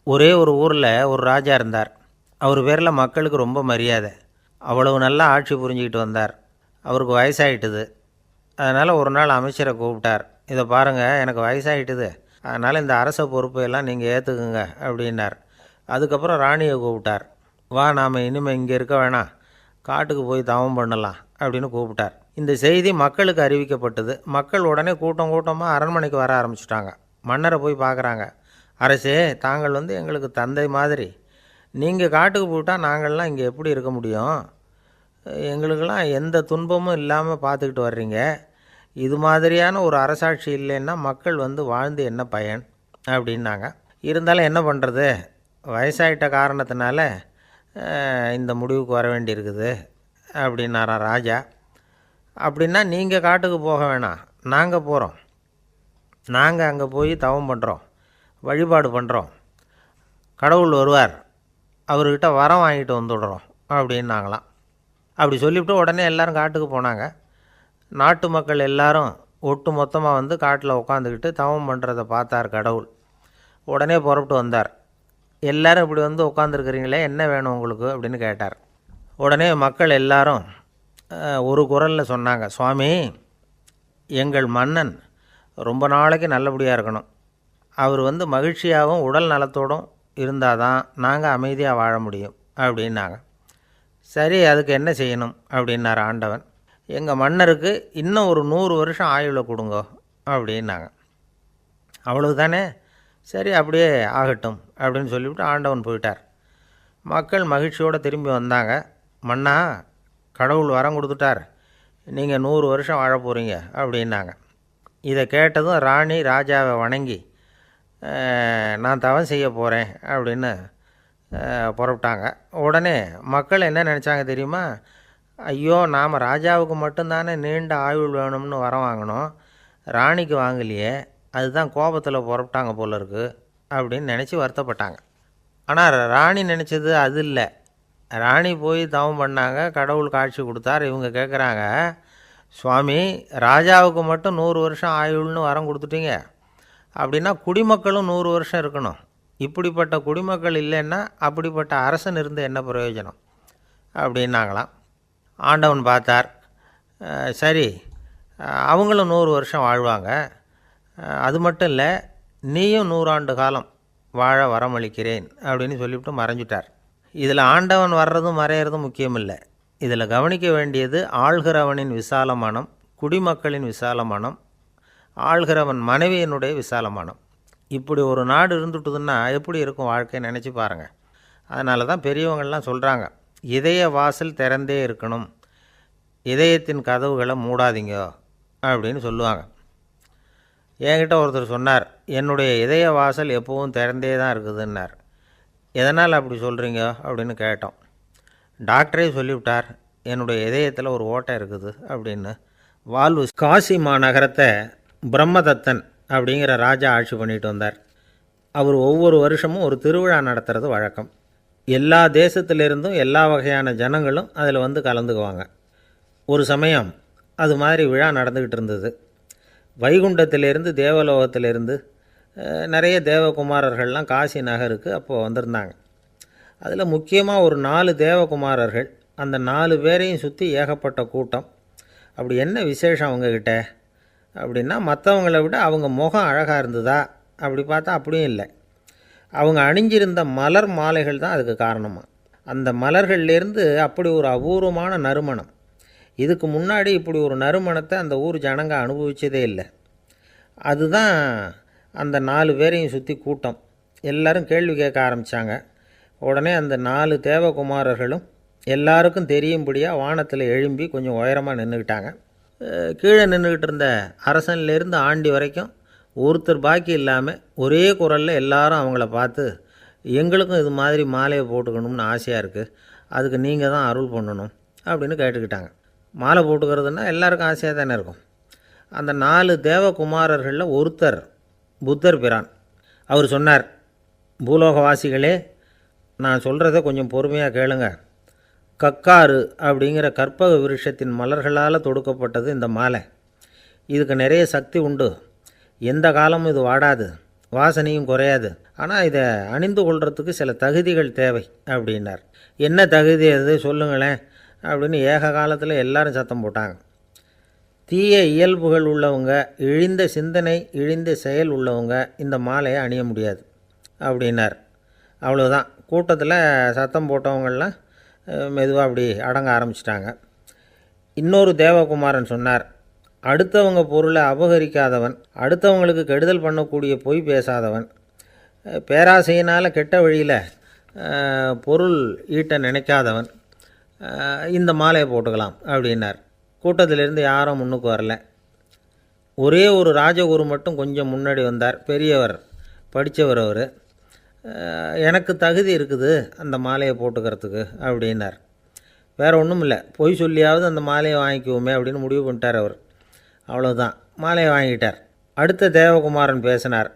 ஒரே ஒரு ஊரில் ஒரு ராஜா இருந்தார். அவர் பேரில் மக்களுக்கு ரொம்ப மரியாதை. அவ்வளவு நல்லா ஆட்சி புரிஞ்சுக்கிட்டு வந்தார். அவருக்கு வயசாகிட்டுது. அதனால் ஒரு நாள் அமைச்சரை கூப்பிட்டார். இதை பாருங்கள், எனக்கு வயசாகிட்டுது, அதனால் இந்த அரச பொறுப்பையெல்லாம் நீங்கள் ஏற்றுக்குங்க அப்படின்னார். அதுக்கப்புறம் ராணியை கூப்பிட்டார். வா, நாம் இனிமேல் இங்கே இருக்க வேணாம், காட்டுக்கு போய் தவம் பண்ணலாம் அப்படின்னு கூப்பிட்டார். இந்த செய்தி மக்களுக்கு அறிவிக்கப்பட்டது. மக்கள் உடனே கூட்டம் கூட்டமாக அரண்மனைக்கு வர ஆரம்பிச்சிட்டாங்க. மன்னரை போய் பார்க்குறாங்க. அரசே, தாங்கள் எங்களுக்கு தந்தை மாதிரி. நீங்கள் காட்டுக்கு போயிட்டால் நாங்கள்லாம் இங்கே எப்படி இருக்க முடியும்? எங்களுக்கெல்லாம் எந்த துன்பமும் இல்லாமல் பார்த்துக்கிட்டு வர்றீங்க. இது மாதிரியான ஒரு அரசாட்சி இல்லைன்னா மக்கள் வாழ்ந்து என்ன பயன் அப்படின்னாங்க. இருந்தாலும் என்ன பண்ணுறது, வயசாயிட்ட காரணத்தினால இந்த முடிவுக்கு வர வேண்டியிருக்குது அப்படின்னாராம் ராஜா. அப்படின்னா நீங்கள் காட்டுக்கு போக வேணாம், நாங்கள் போகிறோம். நாங்கள் அங்கே போய் தவம் பண்ணுறோம், வழிபாடு பண்ணுறோம். கடவுள் வருவார், அவர்கிட்ட வரம் வாங்கிட்டு வந்துடுறோம் அப்படின்னாங்களாம். அப்படி சொல்லிவிட்டு உடனே எல்லோரும் காட்டுக்கு போனாங்க. நாட்டு மக்கள் எல்லாரும் ஒட்டு மொத்தமாக காட்டில் உட்காந்துக்கிட்டு தவம் பண்ணுறதை பார்த்தார் கடவுள். உடனே புறப்பட்டு வந்தார். எல்லோரும் இப்படி உட்காந்துருக்குறீங்களே, என்ன வேணும் உங்களுக்கு அப்படின்னு கேட்டார். உடனே மக்கள் எல்லாரும் ஒரு குரலில் சொன்னாங்க, சுவாமி, எங்கள் மன்னன் ரொம்ப நாளைக்கு நல்லபடியாக இருக்கணும். அவர் மகிழ்ச்சியாகவும் உடல் நலத்தோடும் இருந்தால் தான் நாங்கள் அமைதியாக வாழ முடியும் அப்படின்னாங்க. சரி, அதுக்கு என்ன செய்யணும் அப்படின்னார் ஆண்டவன். எங்கள் மன்னருக்கு இன்னும் ஒரு 100 வருஷம் ஆயுளை கொடுங்க அப்படின்னாங்க. அவ்வளவு தானே, சரி அப்படியே ஆகட்டும் அப்படின்னு சொல்லிவிட்டு ஆண்டவன் போயிட்டார். மக்கள் மகிழ்ச்சியோடு திரும்பி வந்தாங்க. மன்னா, கடவுள் வரம் கொடுத்துட்டார், நீங்கள் 100 வருஷம் வாழ போகிறீங்க அப்படின்னாங்க. இதை கேட்டதும் ராணி ராஜாவை வணங்கி, நான் தவம் செய்ய போகிறேன் அப்படின்னு புறப்பட்டாங்க. உடனே மக்கள் என்ன நினச்சாங்க தெரியுமா? ஐயோ, நாம் ராஜாவுக்கு மட்டும்தானே நீண்ட ஆயுள் வேணும்னு வரம் வாங்கினோம், ராணிக்கு வாங்கலையே, அதுதான் கோபத்தில் புறப்பட்டாங்க போல இருக்குது அப்படின்னு நினச்சி வருத்தப்பட்டாங்க. ஆனால் ராணி நினச்சது அது இல்லை. ராணி போய் தவம் பண்ணாங்க, கடவுள் காட்சி கொடுத்தார். இவங்க கேட்குறாங்க, சுவாமி, ராஜாவுக்கு மட்டும் 100 வருஷம் ஆயுள்னு வரம் கொடுத்துட்டீங்க, அப்படின்னா குடிமக்களும் 100 வருஷம் இருக்கணும். இப்படிப்பட்ட குடிமக்கள் இல்லைன்னா அப்படிப்பட்ட அரசன் இருந்து என்ன பிரயோஜனம் அப்படின்னாங்களாம். ஆண்டவன் பார்த்தார். சரி, அவங்களும் 100 வருஷம் வாழ்வாங்க, அது மட்டும் இல்லை, நீயும் 100 ஆண்டு காலம் வாழ வரமளிக்கிறேன் அப்படின்னு சொல்லிவிட்டு மறைஞ்சிட்டார். இதில் ஆண்டவன் வர்றதும் மறையிறதும் முக்கியம் இல்லை. இதில் கவனிக்க வேண்டியது ஆள்கிறவனின் விசால மனம், குடிமக்களின் விசால மனம், ஆள்கிறவன் மனைவியினுடைய விசால மனம். இப்படி ஒரு நாடு இருந்துட்டுதுன்னா எப்படி இருக்கும் வாழ்க்கை நினச்சி பாருங்கள். அதனால தான் பெரியவங்கள்லாம் சொல்கிறாங்க, இதய வாசல் திறந்தே இருக்கணும், இதயத்தின் கதவுகளை மூடாதீங்க அப்படின்னு சொல்லுவாங்க. என்கிட்ட ஒருத்தர் சொன்னார், என்னுடைய இதய வாசல் எப்போவும் திறந்தே தான் இருக்குதுன்னார். எதனால் அப்படி சொல்கிறீங்க அப்படின்னு கேட்டோம். டாக்டரே சொல்லிவிட்டார், என்னுடைய இதயத்தில் ஒரு ஓட்டை இருக்குது அப்படின்னு. வால்வு காசி மாநகரத்தை பிரம்மதத்தன் அப்படிங்கிற ராஜா ஆட்சி பண்ணிட்டு வந்தார். அவர் ஒவ்வொரு வருஷமும் ஒரு திருவிழா நடத்துறது வழக்கம். எல்லா தேசத்திலிருந்தும் எல்லா வகையான ஜனங்களும் அதில் கலந்துக்குவாங்க. ஒரு சமயம் அது மாதிரி விழா நடந்துக்கிட்டு இருந்தது. வைகுண்டத்திலேருந்து தேவலோகத்திலேருந்து நிறைய தேவகுமாரர்கள்லாம் காசி நகருக்கு அப்போது வந்திருந்தாங்க. அதில் முக்கியமாக ஒரு 4 தேவகுமாரர்கள், அந்த 4 பேரையும் சுற்றி ஏகப்பட்ட கூட்டம். அப்படி என்ன விசேஷம் அவங்கக்கிட்ட அப்படின்னா, மற்றவங்கள விட அவங்க முகம் அழகாக இருந்ததா அப்படி பார்த்தா அப்படியும் இல்லை. அவங்க அணிஞ்சிருந்த மலர் மாலைகள் தான் அதுக்கு காரணமாக. அந்த மலர்கள்லேருந்து அப்படி ஒரு அபூர்வமான நறுமணம். இதுக்கு முன்னாடி இப்படி ஒரு நறுமணத்தை அந்த ஊர் ஜனங்க அனுபவித்ததே இல்லை. அதுதான் அந்த 4 பேரையும் சுற்றி கூட்டம். எல்லோரும் கேள்வி கேட்க ஆரம்பித்தாங்க. உடனே அந்த 4 தேவகுமாரர்களும் எல்லாருக்கும் தெரியும்படியாக வானத்தில் எழும்பி கொஞ்சம் உயரமாக நின்றுக்கிட்டாங்க. கீழே நின்றுக்கிட்டு இருந்த அரசன்லேருந்து ஆண்டி வரைக்கும் ஒருத்தர் பாக்கி இல்லாமல் ஒரே குரலில் எல்லாரும் அவங்கள பார்த்து, எங்களுக்கும் இது மாதிரி மாலையை போட்டுக்கணும்னு ஆசையாக இருக்குது, அதுக்கு நீங்கள் தான் அருள் பண்ணணும் அப்படின்னு கேட்டுக்கிட்டாங்க. மாலை போட்டுக்கிறதுனா எல்லாருக்கும் ஆசையாக தானே இருக்கும். அந்த 4 தேவகுமாரர்களில் ஒருத்தர் புத்தர் பிரான். அவர் சொன்னார், பூலோகவாசிகளே, நான் சொல்கிறத கொஞ்சம் பொறுமையாக கேளுங்க. கக்காரு அப்படிங்கிற கற்பக விருஷத்தின் மலர்களால் தொடுக்கப்பட்டது இந்த மாலை. இதுக்கு நிறைய சக்தி உண்டு, எந்த காலமும் இது வாடாது, வாசனையும் குறையாது. ஆனால் இதை அணிந்து கொள்றதுக்கு சில தகுதிகள் தேவை அப்படின்னார். என்ன தகுதி அது சொல்லுங்களேன் அப்படின்னு ஏக காலத்தில் எல்லாரும் சத்தம் போட்டாங்க. தீய இயல்புகள் உள்ளவங்க, இழிந்த சிந்தனை, இழிந்த செயல் உள்ளவங்க இந்த மாலையை அணிய முடியாது அப்படின்னார். அவ்வளோதான். கூட்டத்தில் சத்தம் போட்டவங்கள்லாம் மெதுவாக அப்படி அடங்க ஆரம்பிச்சிட்டாங்க. இன்னொரு தேவகுமாரன் சொன்னார், அடுத்தவங்க பொருளை அபகரிக்காதவன், அடுத்தவங்களுக்கு கெடுதல் பண்ணக்கூடிய பொய் பேசாதவன், பேராசையினால் கெட்ட வழியில் பொருள் ஈட்ட நினைக்காதவன் இந்த மாலையை போட்டுக்கலாம் அப்படின்னார். கூட்டத்திலிருந்து யாரும் முன்னுக்கு வரல. ஒரே ஒரு ராஜகுரு மட்டும் கொஞ்சம் முன்னாடி வந்தார். பெரியவர், படித்தவர் அவர். எனக்கு தகுதி இருக்குது அந்த மாலையை போட்டுக்கிறதுக்கு அப்படின்னார். வேறு ஒன்றும் இல்லை, பொய் சொல்லியாவது அந்த மாலையை வாங்கிக்குவோமே அப்படின்னு முடிவு பண்ணிட்டார் அவர். அவ்வளோதான், மாலையை வாங்கிட்டார். அடுத்த தேவகுமாரன் பேசினார்.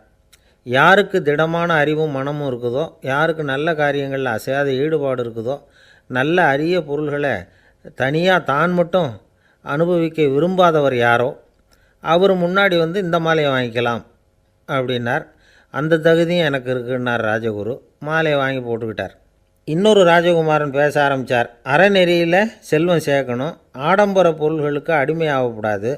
யாருக்கு திடமான அறிவும் மனமும் இருக்குதோ, யாருக்கு நல்ல காரியங்களில் அசையாத ஈடுபாடு இருக்குதோ, நல்ல அரிய பொருள்களை தனியாக தான் மட்டும் அனுபவிக்க விரும்பாதவர் யாரோ அவர் முன்னாடி வந்து இந்த மாலையை வாங்கிக்கலாம் அப்படின்னார். அந்த தகுதியும் எனக்கு இருக்குன்னார் ராஜகுரு. மாலையை வாங்கி போட்டுக்கிட்டார். இன்னொரு ராஜகுமாரன் பேச ஆரம்பித்தார். அறநெறியில் செல்வம் சேர்க்கணும், ஆடம்பர பொருள்களுக்கு அடிமையாகக்கூடாது,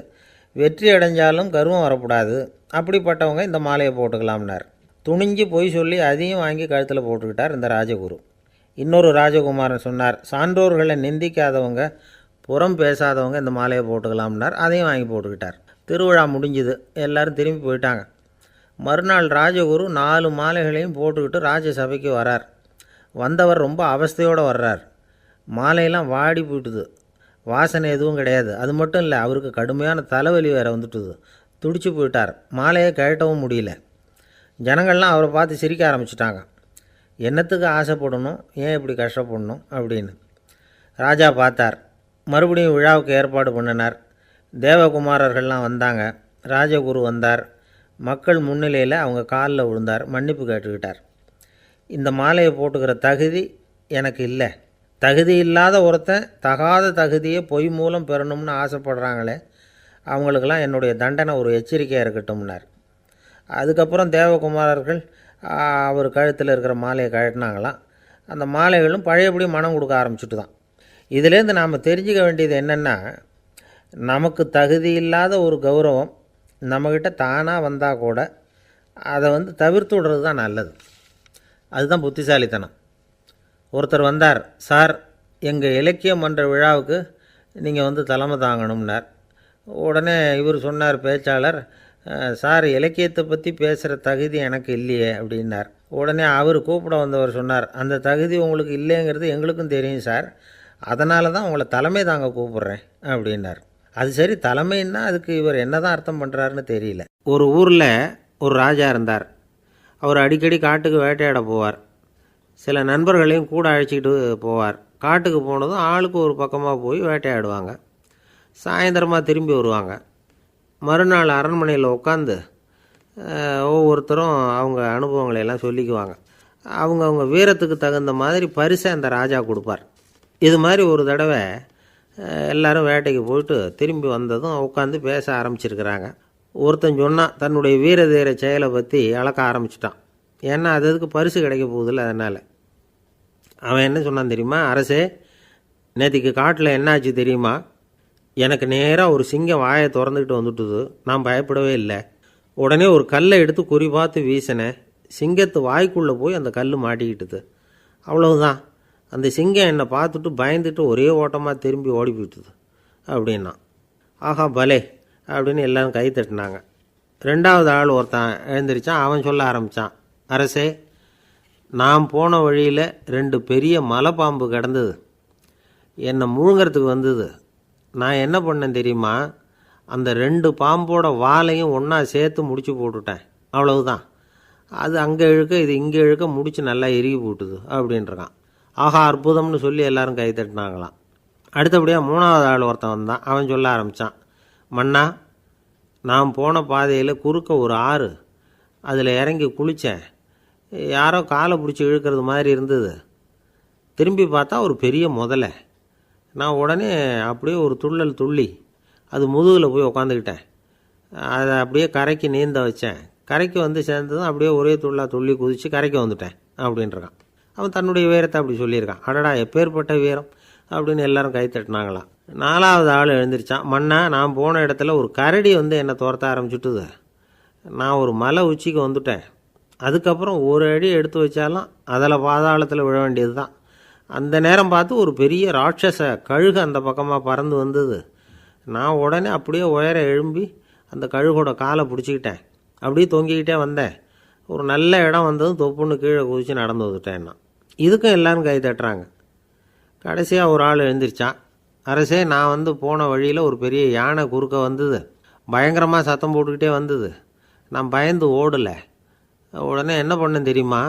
வெற்றி அடைஞ்சாலும் கர்வம் வரக்கூடாது, அப்படிப்பட்டவங்க இந்த மாலையை போட்டுக்கலாம்னார். துணிஞ்சு பொய் சொல்லி அதையும் வாங்கி கழுத்தில் போட்டுக்கிட்டார் இந்த ராஜகுரு. இன்னொரு ராஜகுமாரன் சொன்னார், சான்றோர்களை நிந்திக்காதவங்க, புறம் பேசாதவங்க இந்த மாலையை போட்டுக்கலாம்னார். அதையும் வாங்கி போட்டுக்கிட்டார். திருவிழா முடிஞ்சுது, எல்லோரும் திரும்பி போயிட்டாங்க. மறுநாள் ராஜகுரு 4 மாலைகளையும் போட்டுக்கிட்டு ராஜசபைக்கு வரார். வந்தவர் ரொம்ப அவஸ்தையோடு வர்றார். மாலையெல்லாம் வாடி போயிட்டுது, வாசனை எதுவும் கிடையாது. அது மட்டும் இல்லை, அவருக்கு கடுமையான தலைவலி வேறு வந்துட்டுது. துடிச்சு போயிட்டார். மாலையை கழட்டவும் முடியல. ஜனங்கள்லாம் அவரை பார்த்து சிரிக்க ஆரம்பிச்சிட்டாங்க. என்னத்துக்கு ஆசைப்படணும், ஏன் இப்படி கஷ்டப்படணும் அப்படின்னு. ராஜா பார்த்தார். மறுபடியும் விழாவுக்கு ஏற்பாடு பண்ணினார். தேவகுமாரர்கள்லாம் வந்தாங்க. ராஜகுரு வந்தார். மக்கள் முன்னிலையில் அவங்க காலில் விழுந்தார், மன்னிப்பு கேட்டுக்கிட்டார். இந்த மாலையை போட்டுக்கிற தகுதி எனக்கு இல்லை. தகுதி இல்லாத ஒருத்தன் தகாத தகுதியை பொய் மூலம் பெறணும்னு ஆசைப்படுறாங்களே, அவங்களுக்கெல்லாம் என்னுடைய தண்டனை ஒரு எச்சரிக்கையாக இருக்கட்டும்னார். அதுக்கப்புறம் தேவகுமாரர்கள் அவர் கழுத்தில் இருக்கிற மாலையை கழட்டினாங்களாம். அந்த மாலைகளும் பழையபடி மனம் கொடுக்க ஆரம்பிச்சுட்டு தான். இதிலேருந்து நாம் தெரிஞ்சுக்க வேண்டியது என்னென்னா, நமக்கு தகுதி இல்லாத ஒரு கௌரவம் நம்மக்கிட்ட தானாக வந்தால் கூட அதை தவிர்த்து விடுறது தான் நல்லது. அதுதான் புத்திசாலித்தனம். ஒருத்தர் வந்தார். சார், எங்கள் இலக்கிய மன்ற விழாவுக்கு நீங்கள் தலைமை தாங்கணும்னார். உடனே இவர் சொன்னார், பேச்சாளர், சார், இலக்கியத்தை பற்றி பேசுகிற தகுதி எனக்கு இல்லையே அப்படின்னார். உடனே அவர் கூப்பிட வந்தவர் சொன்னார், அந்த தகுதி உங்களுக்கு இல்லைங்கிறது எங்களுக்கும் தெரியும் சார், அதனால தான் உங்களை தலைமை தாங்க கூப்பிட்றேன் அப்படின்னார். அது சரி, தலைமைன்னா அதுக்கு இவர் என்ன தான் அர்த்தம் பண்ணுறாருன்னு தெரியல. ஒரு ஊரில் ஒரு ராஜா இருந்தார். அவர் அடிக்கடி காட்டுக்கு வேட்டையாட போவார். சில நண்பர்களையும் கூட அழைச்சிக்கிட்டு போவார். காட்டுக்கு போனதும் ஆளுக்கு ஒரு பக்கமாக போய் வேட்டையாடுவாங்க. சாயந்தரமாக திரும்பி வருவாங்க. மறுநாள் அரண்மனையில் உட்காந்து ஒவ்வொருத்தரும் அவங்க அனுபவங்களை எல்லாம் சொல்லிக்குவாங்க. அவங்க வீரத்துக்கு தகுந்த மாதிரி பரிசை அந்த ராஜா கொடுப்பார். இது மாதிரி ஒரு தடவை எல்லோரும் வேட்டைக்கு போயிட்டு திரும்பி வந்ததும் உட்காந்து பேச ஆரம்பிச்சிருக்கிறாங்க. ஒருத்தன் சொன்னான், தன்னுடைய வீர தீர செயலை பற்றி அளக்க ஆரம்பிச்சிட்டான். ஏன்னா அதுக்கு பரிசு கிடைக்க போகுதில்ல, அதனால். அவன் என்ன சொன்னான் தெரியுமா? அரசே, நேற்றுக்கு காட்டில் என்னாச்சு தெரியுமா? எனக்கு நேராக ஒரு சிங்கம் வாயை திறந்துக்கிட்டு வந்துட்டுது. நான் பயப்படவே இல்லை. உடனே ஒரு கல்லை எடுத்து குறி பார்த்து வீசினேன். சிங்கத்து வாய்க்குள்ளே போய் அந்த கல் மாட்டிக்கிட்டுது. அவ்வளவுதான். அந்த சிங்கம் என்னை பார்த்துட்டு பயந்துட்டு ஒரே ஓட்டமாக திரும்பி ஓடி போயிட்டுது அப்படின்னா. ஆஹா பலே அப்படின்னு எல்லாரும் கை தட்டினாங்க. 2வது ஆள் ஒருத்தன் எழுந்திரிச்சான். அவன் சொல்ல ஆரம்பித்தான், அரசே, நான் போன வழியில் 2 பெரிய மலைப்பாம்பு கிடந்தது. என்னை முழுங்கிறதுக்கு வந்தது. நான் என்ன பண்ணேன் தெரியுமா? அந்த 2 பாம்போட வாலையும் ஒன்றா சேர்த்து முடிச்சு போட்டுட்டேன். அவ்வளவுதான். அது அங்கே இழுக்க, இது இங்கே இழுக்க, முடிச்சு நல்லா இறுகி போட்டுது அப்படின்றான். ஆஹா அற்புதம்னு சொல்லி எல்லாரும் கை தட்டினாங்களாம். அடுத்தபடியாக 3வது ஆள் ஒருத்தன் வந்தான். அவன் சொல்ல ஆரம்பித்தான், மன்னா, நான் போன பாதையில் குறுக்க ஒரு ஆறு, அதில் இறங்கி குளித்தேன். யாரோ காலை பிடிச்சி இழுக்கிறது மாதிரி இருந்தது. திரும்பி பார்த்தா ஒரு பெரிய முதலை. நான் உடனே அப்படியே ஒரு துள்ளல் துள்ளி அது முதுகில் போய் உக்காந்துக்கிட்டேன். அதை அப்படியே கரைக்கு நீந்த வச்சேன். கரைக்கு வந்து சேர்ந்ததும் அப்படியே ஒரே துள்ளி குதித்து கரைக்கு வந்துட்டேன் அப்படின்றான். அவன் தன்னுடைய வீரத்தை அப்படி சொல்லியிருக்கான். அடடா எப்பேற்பட்ட வீரம் அப்படின்னு எல்லாரும் கை தட்டினாங்களாம். 4வது ஆள் எழுந்திரிச்சான். மண்ணா, நான் போன இடத்துல ஒரு கரடி வந்து என்னை துரத்த ஆரம்பிச்சுட்டுது. நான் ஒரு மலை உச்சிக்கு வந்துட்டேன். அதுக்கப்புறம் ஒரு அடி எடுத்து வச்சாலும் அதில் பாதாளத்தில் விழ வேண்டியது தான். அந்த நேரம் பார்த்து ஒரு பெரிய ராட்சச கழுகு அந்த பக்கமாக பறந்து வந்தது. நான் உடனே அப்படியே உயர எழும்பி அந்த கழுகோட காலை பிடிச்சிக்கிட்டேன். அப்படியே தொங்கிக்கிட்டே வந்தேன். ஒரு நல்ல இடம் வந்ததும் தொப்புன்னு கீழே குதித்து நடந்து வந்துட்டேன்னா. இதுக்கும் எல்லோரும் கை தட்டுறாங்க. கடைசியாக ஒரு ஆள் எழுந்திரிச்சான். அரசே, நான் வந்து போன வழியில் ஒரு பெரிய யானை குறுக்க வந்தது. பயங்கரமாக சத்தம் போட்டுக்கிட்டே வந்தது. நான் பயந்து ஓடலை. உடனே என்ன பண்ணேன் தெரியுமா?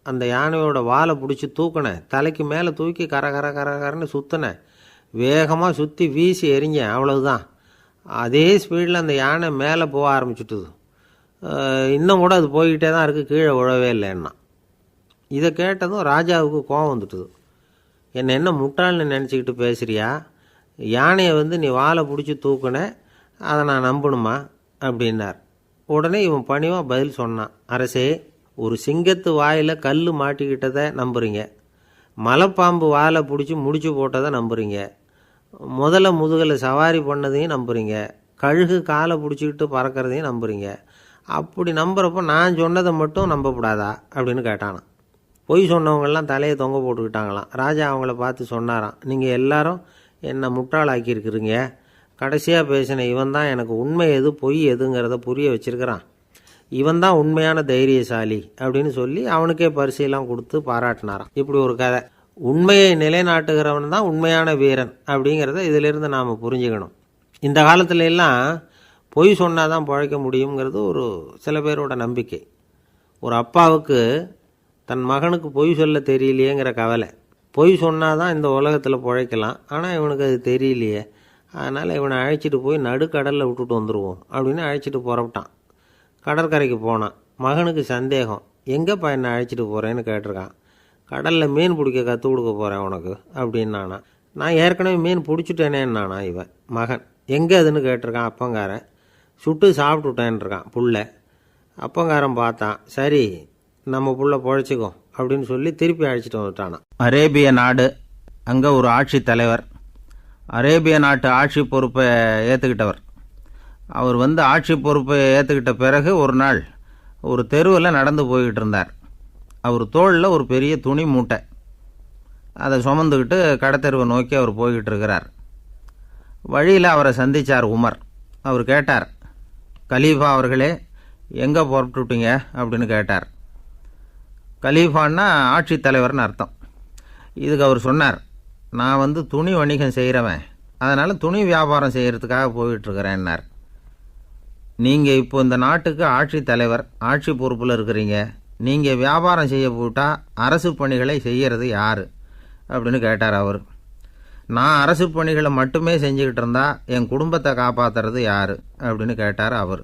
அந்த யானையோட வாலை பிடிச்சி தூக்கினேன். தலைக்கு மேலே தூக்கி கரன்னு சுற்றினேன். வேகமாக சுற்றி வீசி எறிஞ்சேன். அவ்வளவுதான். அதே ஸ்பீடில் அந்த யானை மேலே போக ஆரம்பிச்சுட்டுது. இன்னும் கூட அது போய்கிட்டே தான் இருக்குது, கீழே விழவே இல்லைன்னா. இதை கேட்டதும் ராஜாவுக்கு கோபம் வந்துட்டுது. என்ன முட்டாள்னு நினச்சிக்கிட்டு பேசுகிறியா? யானையை வந்து நீ வாலை பிடிச்சி தூக்குன, அதை நான் நம்பணுமா அப்படின்னார். உடனே இவன் பணிவாக பதில் சொன்னான். அரசே, ஒரு சிங்கத்து வாயில் கல் மாட்டிக்கிட்டதை நம்புறீங்க, மலைப்பாம்பு வாலை பிடிச்சி முடிச்சு போட்டதை நம்புறீங்க, முதல்ல முதுகில் சவாரி பண்ணதையும் நம்புறீங்க, கழுகு காலை பிடிச்சிக்கிட்டு பறக்கிறதையும் நம்புறீங்க. அப்படி நம்புறப்போ நான் சொன்னதை மட்டும் நம்பக்கூடாதா அப்படின்னு கேட்டானான். பொய் சொன்னவங்கெல்லாம் தலையை தொங்க போட்டுக்கிட்டாங்களாம். ராஜா அவங்கள பார்த்து சொன்னாராம், நீங்கள் எல்லாரும் என்னை முட்டாளாக்கியிருக்கிறீங்க. கடைசியாக பேசின இவன் தான் எனக்கு உண்மை எது பொய் எதுங்கிறத புரிய வச்சிருக்கிறான். இவன் தான் உண்மையான தைரியசாலி அப்படின்னு சொல்லி அவனுக்கே பரிசெல்லாம் கொடுத்து பாராட்டினாராம். இப்படி ஒரு கதை. உண்மையை நிலைநாட்டுகிறவன் தான் உண்மையான வீரன் அப்படிங்கிறத இதிலிருந்து நாம் புரிஞ்சுக்கணும். இந்த காலத்துல எல்லாம் பொய் சொன்னால் தான் பிழைக்க முடியுங்கிறது ஒரு சில பேரோட நம்பிக்கை. ஒரு அப்பாவுக்கு தன் மகனுக்கு பொய் சொல்ல தெரியலையேங்கிற கவலை. பொய் சொன்னால் தான் இந்த உலகத்தில் பிழைக்கலாம், ஆனால் இவனுக்கு அது தெரியலையே, அதனால் இவனை அழைச்சிட்டு போய் நடுக்கடலில் விட்டுட்டு வந்துடுவோம் அப்படின்னு அழைச்சிட்டு புறப்பட்டான். கடற்கரைக்கு போனான். மகனுக்கு சந்தேகம். எங்கேப்பா என்னை அழைச்சிட்டு போகிறேன்னு கேட்டிருக்கான். கடலில் மீன் பிடிக்க கற்றுக் கொடுக்க போகிறேன் உனக்கு அப்படின்னானா. நான் ஏற்கனவே மீன் பிடிச்சிட்டேனேன்னானா இவன் மகன். எங்கே அதுன்னு கேட்டிருக்கான் அப்பங்காரன். சுட்டு சாப்பிட்டுட்டேன்ருக்கான் புள்ள. அப்பங்காரன் பார்த்தான். சரி, நம்ம புள்ள பொழைச்சிக்கோ அப்படின்னு சொல்லி திருப்பி அழைச்சிட்டு வந்துட்டானா. அரேபிய நாடு. அங்கே ஒரு ஆட்சி தலைவர். அரேபிய நாட்டு ஆட்சி பொறுப்பை ஏற்றுக்கிட்டவர். அவர் வந்து ஆட்சி பொறுப்பை ஏற்றுக்கிட்ட பிறகு ஒரு நாள் ஒரு தெருவில் நடந்து போய்கிட்டு இருந்தார். அவர் தோளில் ஒரு பெரிய துணி மூட்டை, அதை சுமந்துக்கிட்டு கடத்தெருவை நோக்கி அவர் போய்கிட்டு இருக்கிறார். வழியில் அவரை சந்தித்தார் உமர். அவர் கேட்டார், கலீஃபா அவர்களே, எங்கே புறப்பட்டுட்டீங்க அப்படின்னு கேட்டார். கலீஃபான்னா ஆட்சி தலைவர்னு அர்த்தம். இதுக்கு அவர் சொன்னார், நான் வந்து துணி வணிகம் செய்கிறவன், அதனால் துணி வியாபாரம் செய்கிறதுக்காக போயிட்டுருக்கிறேன்னார். நீங்கள் இப்போ இந்த நாட்டுக்கு ஆட்சி தலைவர், ஆட்சி பொறுப்பில் இருக்கிறீங்க. நீங்கள் வியாபாரம் செய்ய போட்டால் அரசு பணிகளை செய்கிறது யார் அப்படின்னு கேட்டார் அவர். நான் அரசு பணிகளை மட்டுமே செஞ்சுக்கிட்டு இருந்தா என் குடும்பத்தை காப்பாற்றுறது யார் அப்படின்னு கேட்டார் அவர்.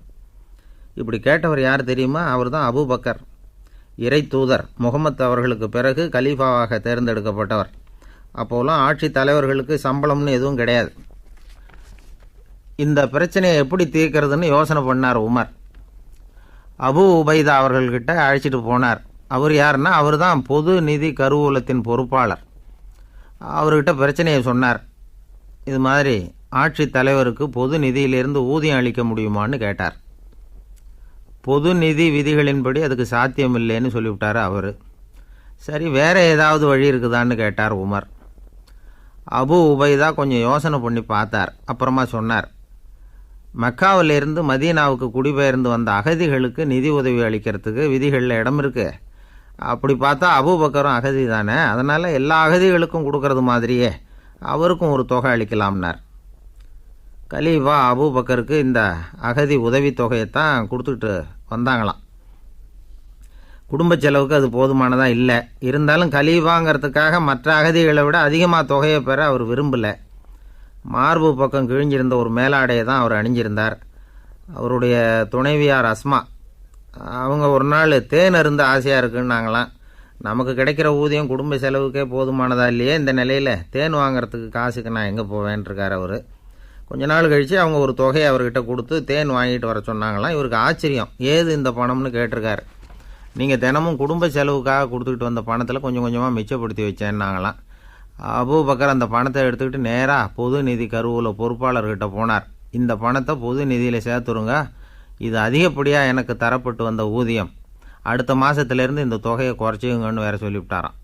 இப்படி கேட்டவர் யார் தெரியுமா? அவர் தான் அபூபக்கர், இறை தூதர் முகமது அவர்களுக்கு பிறகு கலீஃபாவாக தேர்ந்தெடுக்கப்பட்டவர். அப்போலாம் ஆட்சி தலைவர்களுக்கு சம்பளம்னு எதுவும் கிடையாது. இந்த பிரச்சனையை எப்படி தீர்க்கிறதுன்னு யோசனை பண்ணார் உமர். அபு உபைதா அவர்கள்கிட்ட அழைச்சிட்டு போனார். அவர் யாருன்னா, அவர் தான் பொது நிதி கருவூலத்தின் பொறுப்பாளர். அவர்கிட்ட பிரச்சனையை சொன்னார். இது மாதிரி ஆட்சி தலைவருக்கு பொது நிதியிலிருந்து ஊதியம் அளிக்க முடியுமான்னு கேட்டார். பொது நிதி விதிகளின்படி அதுக்கு சாத்தியம் இல்லைன்னு சொல்லிவிட்டார் அவர். சரி, வேற ஏதாவது வழி இருக்குதான்னு கேட்டார் உமர். அபு உபைதா கொஞ்சம் யோசனை பண்ணி பார்த்தார். அப்புறமா சொன்னார், மக்காவிலிருந்து மதீனாவுக்கு குடிபெயர்ந்து வந்த அகதிகளுக்கு நிதி உதவி அளிக்கிறதுக்கு விதிகளில் இடம் இருக்கு. அப்படி பார்த்தா அபூபக்கரும் அகதி தானே, அதனால் எல்லா அகதிகளுக்கும் கொடுக்கறது மாதிரியே அவருக்கும் ஒரு தொகை அளிக்கலாம்னார். கலீஃபா அபூபக்கருக்கு இந்த அகதி உதவி தொகையைத்தான் கொடுத்துட்டு வந்தாங்களாம். குடும்ப செலவுக்கு அது போதுமானதாக இல்லை. இருந்தாலும் கலீஃபாங்கிறதுக்காக மற்ற அகதிகளை விட அதிகமாக தொகையை பெற அவர் விரும்பலை. மார்பு பக்கம் கிழிஞ்சிருந்த ஒரு மேலாடையை தான் அவர் அணிஞ்சிருந்தார். அவருடைய துணைவியார் அஸ்மா, அவங்க ஒரு நாள் தேன் அருந்த ஆசையாக இருக்குன்னாங்களாம். நமக்கு கிடைக்கிற ஊதியம் குடும்ப செலவுக்கே போதுமானதா இல்லையே, இந்த நிலையில் தேன் வாங்கிறதுக்கு காசுக்கு நான் எங்கே போவேன்ருக்கார் அவர். கொஞ்ச நாள் கழித்து அவங்க ஒரு தொகையை அவர்கிட்ட கொடுத்து தேன் வாங்கிட்டு வர சொன்னாங்களாம். இவருக்கு ஆச்சரியம், ஏது இந்த பணம்னு கேட்டிருக்காரு. நீங்கள் தினமும் குடும்ப செலவுக்காக கொடுத்துக்கிட்டு வந்த பணத்தில் கொஞ்சம் கொஞ்சமாக மிச்சப்படுத்தி வச்சேன்னாங்களாம். அபூபக்கர் அந்த பணத்தை எடுத்துக்கிட்டு நேராக பொது நிதி கருவூல பொறுப்பாளர்கிட்ட போனார். இந்த பணத்தை பொது நிதியில் சேர்த்துருங்க, இது அதிகப்படியாக எனக்கு தரப்பட்டு வந்த ஊதியம், அடுத்த மாதத்துலேருந்து இந்த தொகையை குறைச்சிங்கன்னு வேற சொல்லிவிட்டாராம்.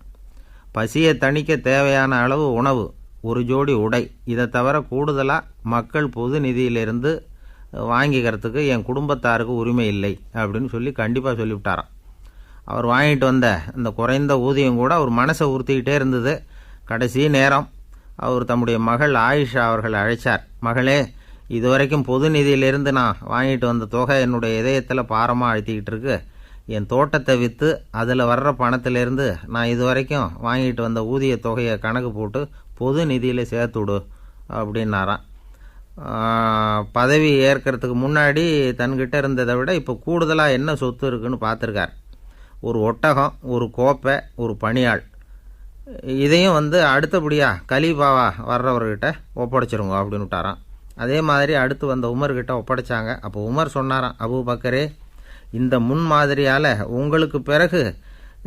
பசியை தணிக்க தேவையான அளவு உணவு, ஒரு ஜோடி உடை, இதை தவிர கூடுதலாக மக்கள் பொது நிதியிலிருந்து வாங்கிக்கிறதுக்கு என் குடும்பத்தாருக்கு உரிமை இல்லை அப்படின்னு சொல்லி கண்டிப்பாக சொல்லிவிட்டாராம். அவர் வாங்கிட்டு வந்த இந்த குறைந்த ஊதியம் கூட அவர் மனசை உறுத்திக்கிட்டே இருந்தது. கடைசி நேரம் அவர் தம்முடைய மகள் ஆயிஷா அவர்களை அழைச்சார். மகளே, இதுவரைக்கும் பொது நிதியிலிருந்து நான் வாங்கிட்டு வந்த தொகை என்னுடைய இதயத்தில் பாரமாக அழுத்திக்கிட்டு இருக்கு. என் தோட்டத்தை விற்று அதில் வர்ற பணத்திலேருந்து நான் இதுவரைக்கும் வாங்கிட்டு வந்த ஊதிய தொகையை கணக்கு போட்டு பொது நிதியில் சேர்த்து விடு அப்படின்னாராம். பதவி ஏற்கிறதுக்கு முன்னாடி தன்கிட்ட இருந்ததை விட இப்போ கூடுதலாக என்ன சொத்து இருக்குன்னு பார்த்துருக்கார். ஒரு ஒட்டகம், ஒரு கோப்பை, ஒரு பணியாள், இதையும் அடுத்தபடியாக கலீஃபாவா வர்றவர்கிட்ட ஒப்படைச்சிருங்க அப்படின்னு விட்டாராம். அதே மாதிரி அடுத்து வந்த உமர்கிட்ட ஒப்படைச்சாங்க. அப்போ உமர் சொன்னாராம், அபூபக்கரே, இந்த முன்மாதிரியால் உங்களுக்கு பிறகு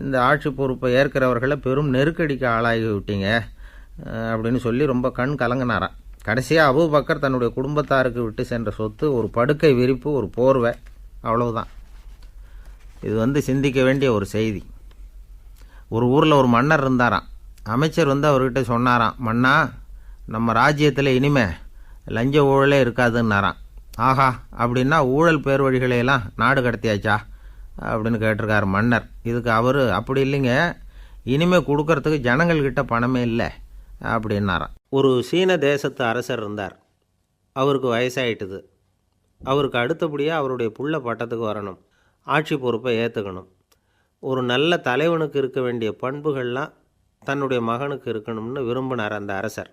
இந்த ஆட்சி பொறுப்பை ஏற்கிறவர்களை பெரும் நெருக்கடிக்கு ஆளாகி விட்டீங்க அப்படின்னு சொல்லி ரொம்ப கண் கலங்கினாராம். கடைசியாக அபூபக்கர் தன்னுடைய குடும்பத்தாருக்கு விட்டு சென்ற சொத்து ஒரு படுக்கை விரிப்பு, ஒரு போர்வை, அவ்வளவுதான். இது சிந்திக்க வேண்டிய ஒரு செய்தி. ஒரு ஊரில் ஒரு மன்னர் இருந்தாராம். அமைச்சர் அவர்கிட்ட சொன்னாராம், மன்னா, நம்ம ராஜ்யத்தில் இனிமே லஞ்ச ஊழலே இருக்காதுன்னாராம். ஆஹா, அப்படின்னா ஊழல் பேர் வழிகளையெல்லாம் நாடு கடத்தியாச்சா அப்படின்னு கேட்டிருக்காரு மன்னர். இதுக்கு அவர், அப்படி இல்லைங்க, இனிமே கொடுக்கறதுக்கு ஜனங்கள்கிட்ட பணமே இல்லை அப்படின்னாராம். ஒரு சீன தேசத்து அரசர் இருந்தார். அவருக்கு வயசாயிட்டுது. அவருக்கு அடுத்தபடியாக அவருடைய புள்ள பட்டத்துக்கு வரணும், ஆட்சி பொறுப்பை ஏற்றுக்கணும். ஒரு நல்ல தலைவனுக்கு இருக்க வேண்டிய பண்புகள்லாம் தன்னுடைய மகனுக்கு இருக்கணும்னு விரும்பினார் அந்த அரசர்.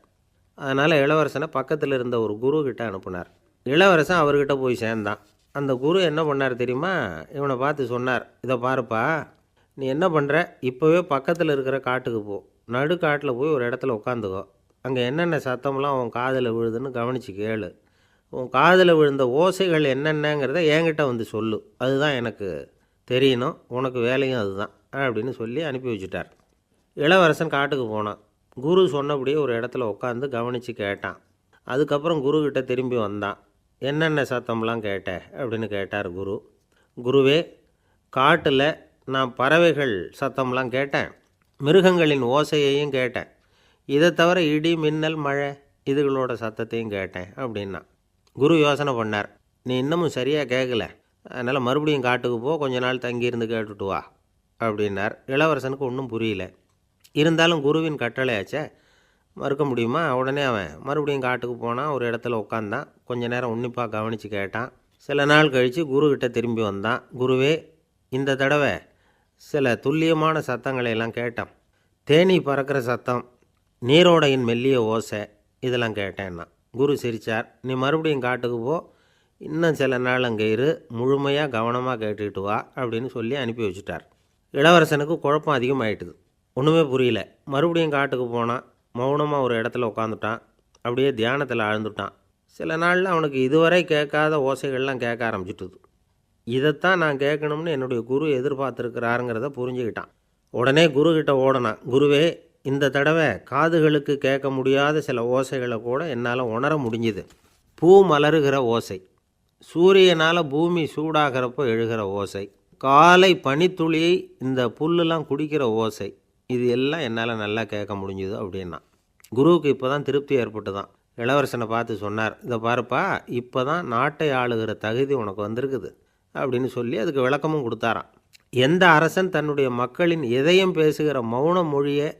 அதனால் இளவரசனை பக்கத்தில் இருந்த ஒரு குரு கிட்ட அனுப்புனார். இளவரசன் அவர்கிட்ட போய் சேர்ந்தான். அந்த குரு என்ன பண்ணார் தெரியுமா? இவனை பார்த்து சொன்னார், இதை பாருப்பா, நீ என்ன பண்ணுற, இப்போவே பக்கத்தில் இருக்கிற காட்டுக்கு போ, நடு காட்டில் போய் ஒரு இடத்துல உட்காந்துக்கோ, அங்கே என்னென்ன சத்தம்லாம் உன் காதில் விழுதுன்னு கவனித்து கேளு, உன் காதில் விழுந்த ஓசைகள் என்னென்னங்கிறத என்கிட்ட சொல்லு, அதுதான் எனக்கு தெரியணும், உனக்கு வேலையும் அதுதான் அப்படின்னு சொல்லி அனுப்பி வச்சுட்டார். இளவரசன் காட்டுக்கு போனான். குரு சொன்னபடியே ஒரு இடத்துல உட்காந்து கவனித்து கேட்டான். அதுக்கப்புறம் குருக்கிட்ட திரும்பி வந்தான். என்னென்ன சத்தம்லாம் கேட்ட அப்படின்னு கேட்டார் குரு. குருவே, காட்டில் நான் பறவைகள் சத்தம்லாம் கேட்டேன், மிருகங்களின் ஓசையையும் கேட்டேன், இதை தவிர இடி, மின்னல், மழை இதுகளோட சத்தத்தையும் கேட்டேன் அப்படின்னா. குரு யோசனை பண்ணார், நீ இன்னமும் சரியாக கேட்கல, அதனால் மறுபடியும் காட்டுக்கு போ, கொஞ்ச நாள் தங்கியிருந்து கேட்டுட்டு வா அப்படின்னார். இளவரசனுக்கு ஒன்றும் புரியல. இருந்தாலும் குருவின் கட்டளையாச்சே, மறுக்க முடியுமா? உடனே அவன் மறுபடியும் காட்டுக்கு போனான். ஒரு இடத்துல உட்காந்தான். கொஞ்ச நேரம் உன்னிப்பாக கவனித்து கேட்டான். சில நாள் கழித்து குருக்கிட்ட திரும்பி வந்தான். குருவே, இந்த தடவை சில துல்லியமான சத்தங்களையெல்லாம் கேட்டான். தேனீ பறக்கிற சத்தம், நீரோடையின் மெல்லிய ஓசை, இதெல்லாம் கேட்டேன்னா. குரு சிரித்தார். நீ மறுபடியும் காட்டுக்கு போ, இன்னும் சில நாள் அங்கே இரு, முழுமையாக கவனமாக கேட்டுக்கிட்டு வா அப்படின்னு சொல்லி அனுப்பி வச்சுட்டார். இளவரசனுக்கு குழப்பம் அதிகமாயிட்டுது. ஒன்றுமே புரியல. மறுபடியும் காட்டுக்கு போனான். மௌனமாக ஒரு இடத்துல உட்காந்துட்டான். அப்படியே தியானத்தில் ஆழ்ந்துட்டான். சில நாளில் அவனுக்கு இதுவரை கேட்காத ஓசைகள்லாம் கேட்க ஆரம்பிச்சிட்டுது. இதைத்தான் நான் கேட்கணும்னு என்னுடைய குரு எதிர்பார்த்துருக்கிறாருங்கிறத புரிஞ்சுக்கிட்டான். உடனே குருக்கிட்ட ஓடனான். குருவே, இந்த தடவை காதுகளுக்கு கேட்க முடியாத சில ஓசைகளை கூட என்னால் உணர முடிஞ்சுது. பூ மலருகிற ஓசை, சூரியனால் பூமி சூடாகிறப்போ எழுகிற ஓசை, காலை பனித்துளியை இந்த புல்லுலாம் குடிக்கிற ஓசை, இது எல்லாம் என்னால் நல்லா கேட்க முடிஞ்சுது அப்படின்னா. குருவுக்கு இப்போ தான் திருப்தி ஏற்பட்டு தான். இளவரசனை பார்த்து சொன்னார், இதை பாருப்பா, இப்போ தான் நாட்டை ஆளுகிற தகுதி உனக்கு வந்திருக்குது அப்படின்னு சொல்லி அதுக்கு விளக்கமும் கொடுத்தாராம். எந்த அரசன் தன்னுடைய மக்களின் இதயம் பேசுகிற மௌன மொழியை,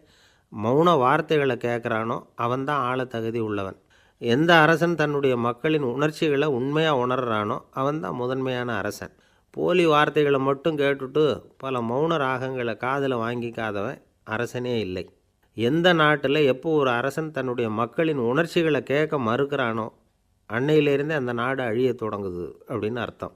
மௌன வார்த்தைகளை கேட்குறானோ அவன்தான் ஆள தகுதி உள்ளவன். எந்த அரசன் தன்னுடைய மக்களின் உணர்ச்சிகளை உண்மையாக உணர்றானோ அவன்தான் முதன்மையான அரசன். போலி வார்த்தைகளை மட்டும் கேட்டுட்டு பல மௌன ராகங்களை காதில் வாங்கிக்காதவன் அரசனே இல்லை. எந்த நாட்டில் எப்போ ஒரு அரசன் தன்னுடைய மக்களின் உணர்ச்சிகளை கேட்க மறுக்கிறானோ அன்னையிலேருந்தே அந்த நாடு அழிய தொடங்குது அப்படின்னு அர்த்தம்.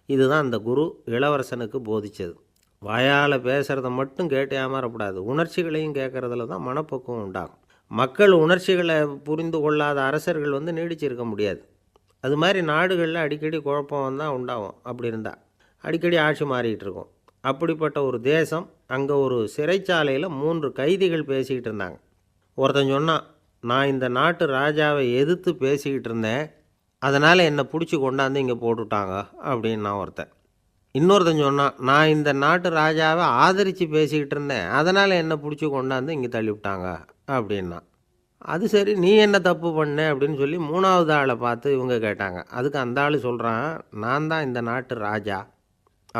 இதுதான் அந்த குரு இளவரசனுக்கு போதித்தது. வாயால் பேசுகிறத மட்டும் கேட்டு ஏமாறக்கூடாது, உணர்ச்சிகளையும் கேட்குறதுல தான் மனப்பக்குவம் உண்டாகும். மக்கள் உணர்ச்சிகளை புரிந்து கொள்ளாத அரசர்கள் வந்து நீடிச்சிருக்க முடியாது. அது மாதிரி நாடுகளில் அடிக்கடி குழப்பம் தான் உண்டாகும். அப்படி இருந்தால் அடிக்கடி ஆட்சி மாறிக்கிட்டு இருக்கும். அப்படிப்பட்ட ஒரு தேசம், அங்கே ஒரு சிறைச்சாலையில் 3 கைதிகள் பேசிக்கிட்டு இருந்தாங்க. ஒருத்தன் சொன்னான், நான் இந்த நாட்டு ராஜாவை எதிர்த்து பேசிக்கிட்டு இருந்தேன், அதனால் என்னை பிடிச்சி கொண்டாந்து இங்கே போட்டுவிட்டாங்க அப்படின்னா ஒருத்தன். இன்னொருத்தன் சொன்னான், நான் இந்த நாட்டு ராஜாவை ஆதரித்து பேசிக்கிட்டு இருந்தேன், அதனால் என்னை பிடிச்சி கொண்டாந்து இங்கே தள்ளிவிட்டாங்க அப்படின்னா. அது சரி, நீ என்ன தப்பு பண்ண அப்படின்னு சொல்லி 3வது ஆளை பார்த்து இவங்க கேட்டாங்க. அதுக்கு அந்த ஆள் சொல்கிறான், நான் தான் இந்த நாட்டு ராஜா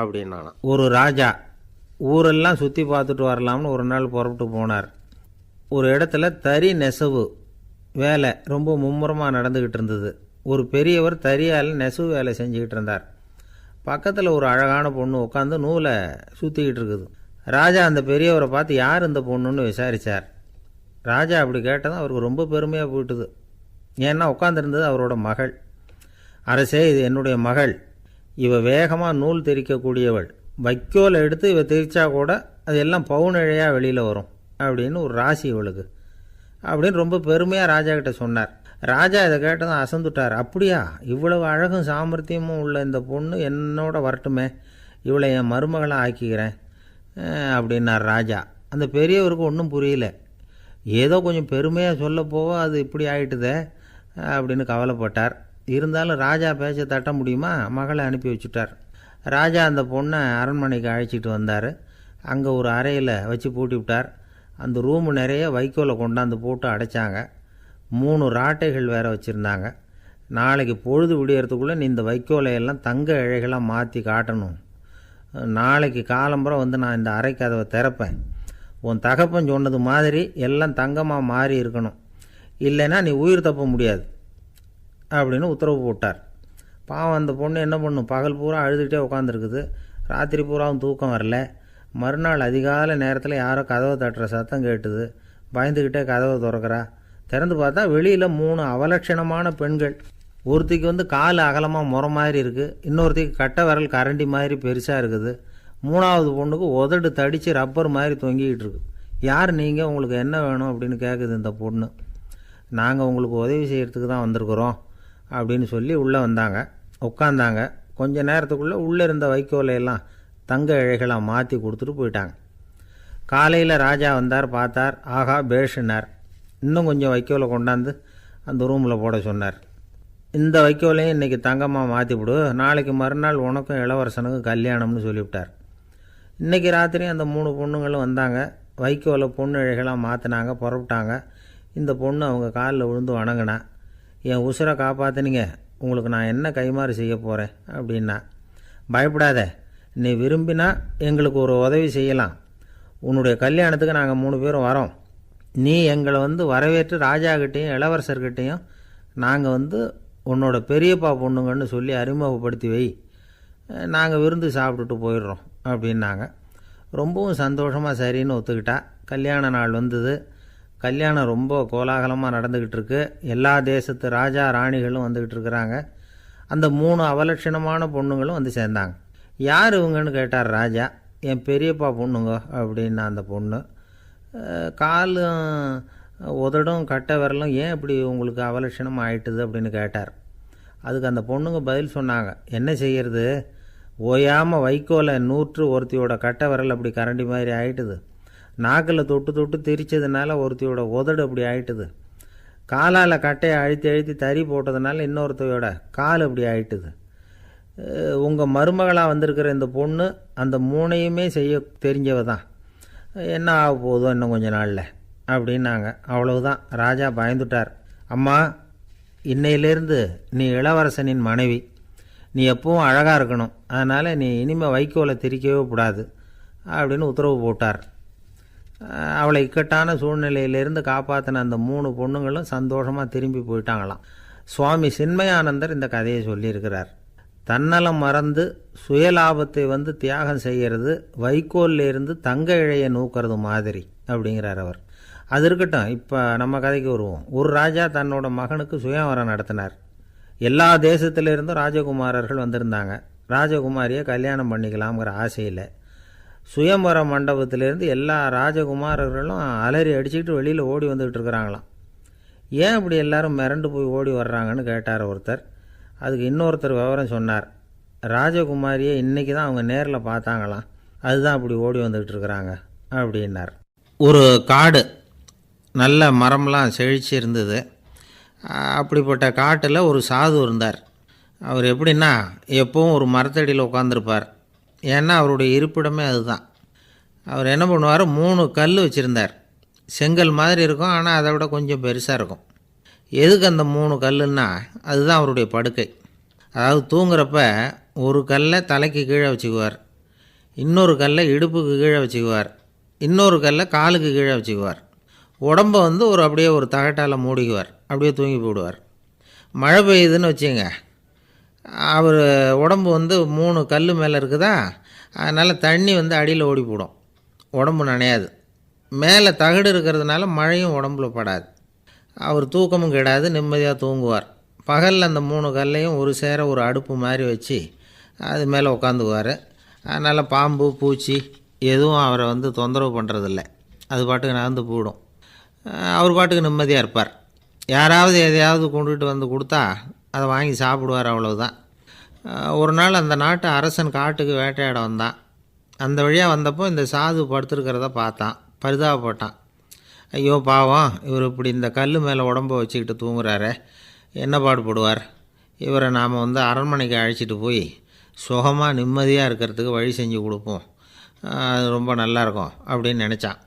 அப்படின்னானா. ஒரு ராஜா ஊரெல்லாம் சுற்றி பார்த்துட்டு வரலாம்னு ஒரு நாள் புறப்பட்டு போனார். ஒரு இடத்துல தறி நெசவு வேலை ரொம்ப மும்முரமாக நடந்துக்கிட்டு இருந்தது. ஒரு பெரியவர் தறியால் நெசவு வேலை செஞ்சுக்கிட்டு இருந்தார். பக்கத்தில் ஒரு அழகான பொண்ணு உட்காந்து நூலை சுற்றிக்கிட்டு இருக்குது. ராஜா அந்த பெரியவரை பார்த்து யார் இந்த பொண்ணுன்னு விசாரித்தார். ராஜா அப்படி கேட்டதும் அவருக்கு ரொம்ப பெருமையாக போயிட்டுது. ஏன்னா உட்காந்துருந்தது அவரோட மகள். அரசே, இது என்னுடைய மகள், இவ வேகமாக நூல் திரிக்கக்கூடியவள், வைக்கோலை எடுத்து இவ திரிச்சா கூட அது எல்லாம் பவுனிழையாக வெளியில் வரும் அப்படின்னு ஒரு ராசி இவளுக்கு அப்படின்னு ரொம்ப பெருமையாக ராஜா கிட்ட சொன்னார். ராஜா இதை கேட்டதும் அசந்துட்டார். அப்படியா, இவ்வளவு அழகும் சாமர்த்தியமும் உள்ள இந்த பொண்ணு என்னோட வரட்டுமே, இவளை என் மருமகளை ஆக்கிக்கிறேன் அப்படின்னார் ராஜா. அந்த பெரியவருக்கு ஒன்றும் புரியல. ஏதோ கொஞ்சம் பெருமையாக சொல்ல போக அது இப்படி ஆகிட்டுதே அப்படின்னு கவலைப்பட்டார். இருந்தாலும் ராஜா பேச்ச தட்ட முடியுமா, மகளை அனுப்பி வச்சுட்டார். ராஜா அந்த பொண்ணை அரண்மனைக்கு அழைச்சிட்டு வந்தார். அங்கே ஒரு அறையில் வச்சு பூட்டி விட்டார். அந்த ரூமு நிறைய வைக்கோலை கொண்டாந்து போட்டு அடைச்சாங்க. 3 ராட்டைகள் வேறு வச்சுருந்தாங்க. நாளைக்கு பொழுது விடியறதுக்குள்ளே நீ இந்த வைக்கோலையெல்லாம் தங்க இழைகளாக மாற்றி காட்டணும். நாளைக்கு காலம்புறம் வந்து நான் இந்த அறை கதவை திறப்பேன். உன் தகப்பன் சொன்னது மாதிரி எல்லாம் தங்கமாக மாறி இருக்கணும், இல்லைன்னா நீ உயிர் தப்ப முடியாது அப்படின்னு உத்தரவு போட்டார். பாவம் அந்த பொண்ணு என்ன பண்ணும், பகல் பூரா அழுதுகிட்டே உட்காந்துருக்குது. ராத்திரி பூராவும் தூக்கம் வரல. மறுநாள் அதிகாலை நேரத்தில் யாரோ கதவை தட்டுற சத்தம் கேட்டுது. பயந்துக்கிட்டே கதவை திறக்கிறா. திறந்து பார்த்தா வெளியில் 3 அவலட்சணமான பெண்கள். ஒருத்திக்கு வந்து கால் அகலமாக முறை மாதிரி இருக்குது, இன்னொருத்திக்கு கட்டை விரல் கரண்டி மாதிரி பெருசாக இருக்குது, 3வது பொண்ணுக்கு உதடு தடித்து ரப்பர் மாதிரி தொங்கிக்கிட்டு இருக்கு. யார் நீங்கள், உங்களுக்கு என்ன வேணும் அப்படின்னு கேட்குது இந்த பொண்ணு. நாங்கள் உங்களுக்கு உதவி செய்கிறதுக்கு தான் வந்திருக்கிறோம் அப்படின்னு சொல்லி உள்ளே வந்தாங்க. உட்காந்தாங்க. கொஞ்ச நேரத்துக்குள்ளே உள்ளே இருந்த வைக்கோலையெல்லாம் தங்க இழைகளாக மாற்றி கொடுத்துட்டு போயிட்டாங்க. காலையில் ராஜா வந்தார், பார்த்தார். ஆகா பேஷுனார். இன்னும் கொஞ்சம் வைக்கோலை கொண்டாந்து அந்த ரூமில் போட சொன்னார். இந்த வைக்கோலையும் இன்றைக்கி தங்கமாக மாற்றிவிடு, நாளைக்கு மறுநாள் உனக்கும் இளவரசனுக்கும் கல்யாணம்னு சொல்லிவிட்டார். இன்றைக்கி ராத்திரி அந்த 3 பொண்ணுங்களும் வந்தாங்க. வைக்கோலை பொண்ணு இழைகளாக மாற்றினாங்க, புறப்பட்டாங்க. இந்த பொண்ணு அவங்க காலில் விழுந்து வணங்கினா. என் உசுரை காப்பாற்றினீங்க, உங்களுக்கு நான் என்ன கைமாறு செய்ய போகிறேன் அப்படின்னா. பயப்படாத, நீ விரும்பினா எங்களுக்கு ஒரு உதவி செய்யலாம். உன்னுடைய கல்யாணத்துக்கு நாங்கள் 3 பேரும் வரோம். நீ எங்களை வந்து வரவேற்று ராஜாக்கிட்டேயும் இளவரசர்கிட்டையும் நாங்கள் வந்து உன்னோட பெரியப்பா பொண்ணுங்கன்னு சொல்லி அறிமுகப்படுத்தி வை, நாங்கள் விருந்து சாப்பிட்டுட்டு போயிடுறோம் அப்படின்னாங்க. ரொம்பவும் சந்தோஷமாக சரின்னு ஒத்துக்கிட்டா. கல்யாண நாள் வந்தது. கல்யாணம் ரொம்ப கோலாகலமாக நடந்துக்கிட்டு இருக்கு. எல்லா தேசத்து ராஜா ராணிகளும் வந்துக்கிட்டு இருக்கிறாங்க. அந்த 3 அவலட்சணமான பொண்ணுங்களும் வந்து சேர்ந்தாங்க. யார் இவங்கன்னு கேட்டார் ராஜா. என் பெரியப்பா பொண்ணுங்க அப்படின்னா அந்த பொண்ணு. காலும் உதடும் கட்டை விரலும் ஏன் இப்படி உங்களுக்கு அவலட்சணம் ஆயிட்டுது அப்படின்னு கேட்டார். அதுக்கு அந்த பொண்ணுங்க பதில் சொன்னாங்க. என்ன செய்கிறது, ஓயாமல் வைக்கோலை நூற்று ஒருத்தியோட கட்டை விரல் அப்படி கரண்டி மாதிரி ஆயிட்டுது, நாக்கில் தொட்டு தொட்டு திரிச்சதுனால ஒருத்தியோட உதடு அப்படி ஆயிட்டுது, காலால் கட்டையை அழுத்தி அழுத்தி தறி போட்டதுனால இன்னொருத்தையோட கால் அப்படி ஆயிட்டுது. உங்கள் மருமகளாக வந்திருக்கிற இந்த பொண்ணு அந்த 3ஐயுமே செய்ய தெரிஞ்சவ தான். என்ன ஆக போதோ இன்னும் கொஞ்ச நாளில் அப்படின்னாங்க. அவ்வளவுதான். ராஜா பயந்துட்டார். அம்மா, இன்னையிலேருந்து நீ இளவரசனின் மனைவி, நீ எப்பவும் அழகாக இருக்கணும், அதனால் நீ இனிமேல் வைக்கோலை திரிக்கவே கூடாது அப்படின்னு உத்தரவு போட்டார். அவளை இக்கட்டான சூழ்நிலையிலேருந்து காப்பாற்றின அந்த 3 பொண்ணுங்களும் சந்தோஷமாக திரும்பி போயிட்டாங்களாம். சுவாமி சின்மயானந்தர் இந்த கதையை சொல்லியிருக்கிறார். தன்னலம் மறந்து சுயலாபத்தை வந்து தியாகம் செய்கிறது வைக்கோல்லேருந்து தங்க இழையை நூக்கிறது மாதிரி அப்படிங்கிறார் அவர். அது இருக்கட்டும், இப்போ நம்ம கதைக்கு வருவோம். ஒரு ராஜா தன்னோட மகனுக்கு சுயவரம் நடத்தினார். எல்லா தேசத்திலிருந்தும் ராஜகுமாரர்கள் வந்திருந்தாங்க. ராஜகுமாரியை கல்யாணம் பண்ணிக்கலாம்ங்கிற ஆசையில் சுயம்பர மண்டபத்திலேருந்து எல்லா ராஜகுமாரர்களும் அலறி அடிச்சுக்கிட்டு வெளியில் ஓடி வந்துக்கிட்டு இருக்கிறாங்களாம். ஏன் அப்படி எல்லாரும் மிரண்டு போய் ஓடி வர்றாங்கன்னு கேட்டார் ஒருத்தர். அதுக்கு இன்னொருத்தர் விவரம் சொன்னார். ராஜகுமாரியை இன்றைக்கி தான் அவங்க நேரில் பார்த்தாங்களாம், அதுதான் அப்படி ஓடி வந்துக்கிட்டு இருக்கிறாங்க அப்படின்னார். ஒரு காடு, நல்ல மரம்லாம் செழிச்சு இருந்தது. அப்படிப்பட்ட காட்டில் ஒரு சாது இருந்தார். அவர் எப்படின்னா எப்பவும் ஒரு மரத்தடியில் உட்காந்துருப்பார். ஏன்னா அவருடைய இருப்பிடமே அதுதான். அவர் என்ன பண்ணுவார், 3 கல் வச்சுருந்தார். செங்கல் மாதிரி இருக்கும், ஆனால் அதை விட கொஞ்சம் பெருசாக இருக்கும். எதுக்கு அந்த 3 கல்லுன்னா அதுதான் அவருடைய படுக்கை. அதாவது தூங்குறப்ப ஒரு கல்லை தலைக்கு கீழே வச்சுக்குவார், இன்னொரு கல்லை இடுப்புக்கு கீழே வச்சுக்குவார், இன்னொரு கல்லை காலுக்கு கீழே வச்சுக்குவார். உடம்பை ஒரு அப்படியே ஒரு தகட்டால் மூடிக்குவார், அப்படியே தூங்கி போடுவார். மழை பெய்யுதுன்னு வச்சுங்க, அவர் உடம்பு 3 கல் மேலே இருக்குதா, அதனால் தண்ணி அடியில் ஓடி போடும், உடம்பு நனையாது. மேலே தகடு இருக்கிறதுனால மழையும் உடம்புல படாது. அவர் தூக்கமும் கெடாது, நிம்மதியாக தூங்குவார். பகலில் அந்த 3 கல்லையும் ஒரு சேர ஒரு அடுப்பு மாதிரி வச்சு அது மேலே உட்காந்துக்குவார். அதனால் பாம்பு பூச்சி எதுவும் அவரை தொந்தரவு பண்ணுறதில்ல, அது பாட்டுக்கு நகர்ந்து போயிடும். அவர் பாட்டுக்கு நிம்மதியாக இருப்பார். யாராவது எதையாவது கொண்டுகிட்டு கொடுத்தா அதை வாங்கி சாப்பிடுவார், அவ்வளவுதான். ஒரு நாள் அந்த நாட்டு அரசன் காட்டுக்கு வேட்டையாட வந்தான். அந்த வழியாக வந்தப்போ இந்த சாது படுத்துருக்கிறத பார்த்தான், பரிதாபப்பட்டான். ஐயோ பாவம், இவர் இப்படி இந்த கல் மேலே உடம்பை வச்சுக்கிட்டு தூங்குறாரே, என்ன பாடுபடுவார், இவரை நாம் அரண்மனைக்கு அழைச்சிட்டு போய் சுகமாக நிம்மதியாக இருக்கிறதுக்கு வழி செஞ்சு கொடுப்போம், அது ரொம்ப நல்லாயிருக்கும் அப்படின்னு நினச்சான்.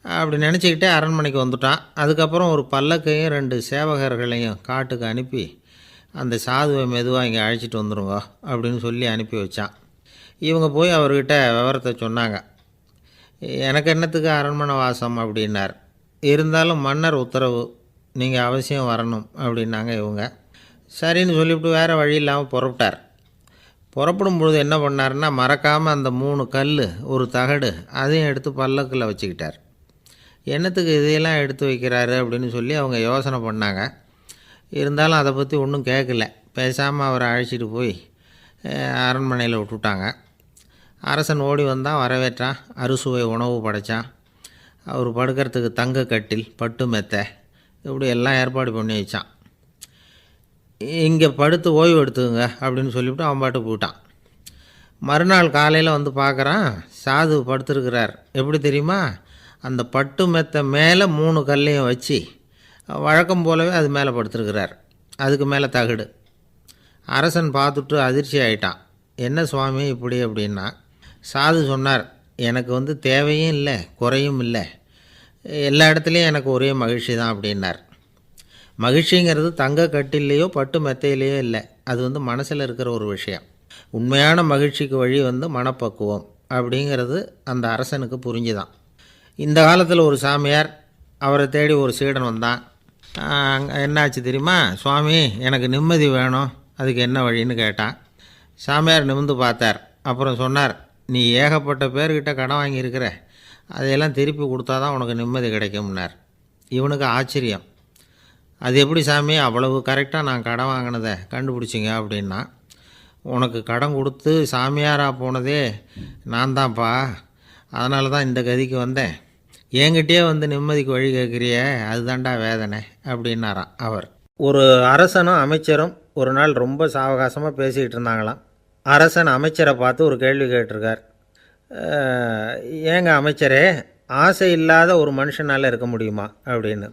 அப்படி நினச்சிக்கிட்டே அரண்மனைக்கு வந்துட்டான். அதுக்கப்புறம் ஒரு பல்லக்கையும் 2 சேவகர்களையும் காட்டுக்கு அனுப்பி அந்த சாதுவை மெதுவாக இங்கே அழைச்சிட்டு வந்துடுங்க அப்படின்னு சொல்லி அனுப்பி வச்சான். இவங்க போய் அவர்கிட்ட விவரத்தை சொன்னாங்க. எனக்கு என்னத்துக்கு அரண்மனை வாசம் அப்படின்னார். இருந்தாலும் மன்னர் உத்தரவு, நீங்கள் அவசியம் வரணும் அப்படின்னாங்க இவங்க. சரின்னு சொல்லிவிட்டு வேறு வழி இல்லாமல் புறப்பட்டார். புறப்படும் பொழுது என்ன பண்ணார்னா, மறக்காமல் அந்த 3 கல் ஒரு தகடு அதையும் எடுத்து பல்லக்கில் வச்சுக்கிட்டார். என்னத்துக்கு இதையெல்லாம் எடுத்து வைக்கிறாரு அப்படின்னு சொல்லி அவங்க யோசனை பண்ணாங்க. இருந்தாலும் அதை பற்றி ஒன்றும் கேட்கல. பேசாமல் அவரை அழைச்சிட்டு போய் அரண்மனையில் விட்டுட்டாங்க. அரசன் ஓடி வந்தான், வரவேற்றான், அறுசுவை உணவு படைத்தான். அவர் படுக்கிறதுக்கு தங்க கட்டில், பட்டு மெத்தை, இப்படி எல்லாம் ஏற்பாடு பண்ணி வச்சான். இங்கே படுத்து ஓய்வு எடுத்துங்க அப்படின்னு சொல்லிவிட்டு அவன் பாட்டு போயிட்டான். மறுநாள் காலையில் பார்க்குறான், சாது படுத்துருக்கிறார். எப்படி தெரியுமா, அந்த பட்டு மெத்தை மேலே 3 கல்லையும் வச்சு வழக்கம் போலவே அது மேலே படுத்துருக்கிறார். அதுக்கு மேலே தகடு. அரசன் பார்த்துட்டு அதிர்ச்சி ஆகிட்டான். என்ன சுவாமி இப்படி அப்படின்னா, சாது சொன்னார், எனக்கு தேவையும் இல்லை குறையும் இல்லை, எல்லா இடத்துலையும் எனக்கு ஒரே மகிழ்ச்சி தான் அப்படின்னார். மகிழ்ச்சிங்கிறது தங்க கட்டிலேயோ பட்டு மெத்தையிலேயோ இல்லை, அது மனசில் இருக்கிற ஒரு விஷயம். உண்மையான மகிழ்ச்சிக்கு வழி மனப்பக்குவம் அப்படிங்கிறது அந்த அரசனுக்கு புரிஞ்சுதான். இந்த காலத்தில் ஒரு சாமியார், அவரை தேடி ஒரு சீடன் வந்தான். என்னாச்சு தெரியுமா, சுவாமி எனக்கு நிம்மதி வேணும், அதுக்கு என்ன வழின்னு கேட்டான். சாமியார் நிமிர்ந்து பார்த்தார். அப்புறம் சொன்னார், நீ ஏகப்பட்ட பேர்கிட்ட கடன் வாங்கியிருக்கிற, அதையெல்லாம் திருப்பி கொடுத்தா தான் உனக்கு நிம்மதி கிடைக்கும்னார். இவனுக்கு ஆச்சரியம். அது எப்படி சாமி, அவ்வளவு கரெக்டாக நான் கடன் வாங்கினதை கண்டுபிடிச்சிங்க அப்படின்னா. உனக்கு கடன் கொடுத்து சாமியாராக போனதே நான் தான்ப்பா, அதனால தான் இந்த கதிக்கு வந்தேன். என்கிட்டயே நிம்மதிக்கு வழி கேட்குறியே, அதுதான்டா வேதனை அப்படின்னாராம் அவர். ஒரு அரசனும் அமைச்சரும் ஒரு நாள் ரொம்ப சாவகாசமாக பேசிக்கிட்டு இருந்தாங்களாம். அரசன் அமைச்சரை பார்த்து ஒரு கேள்வி கேட்டிருக்கார். ஏங்க அமைச்சரே, ஆசை இல்லாத ஒரு மனுஷனால் இருக்க முடியுமா அப்படின்னு.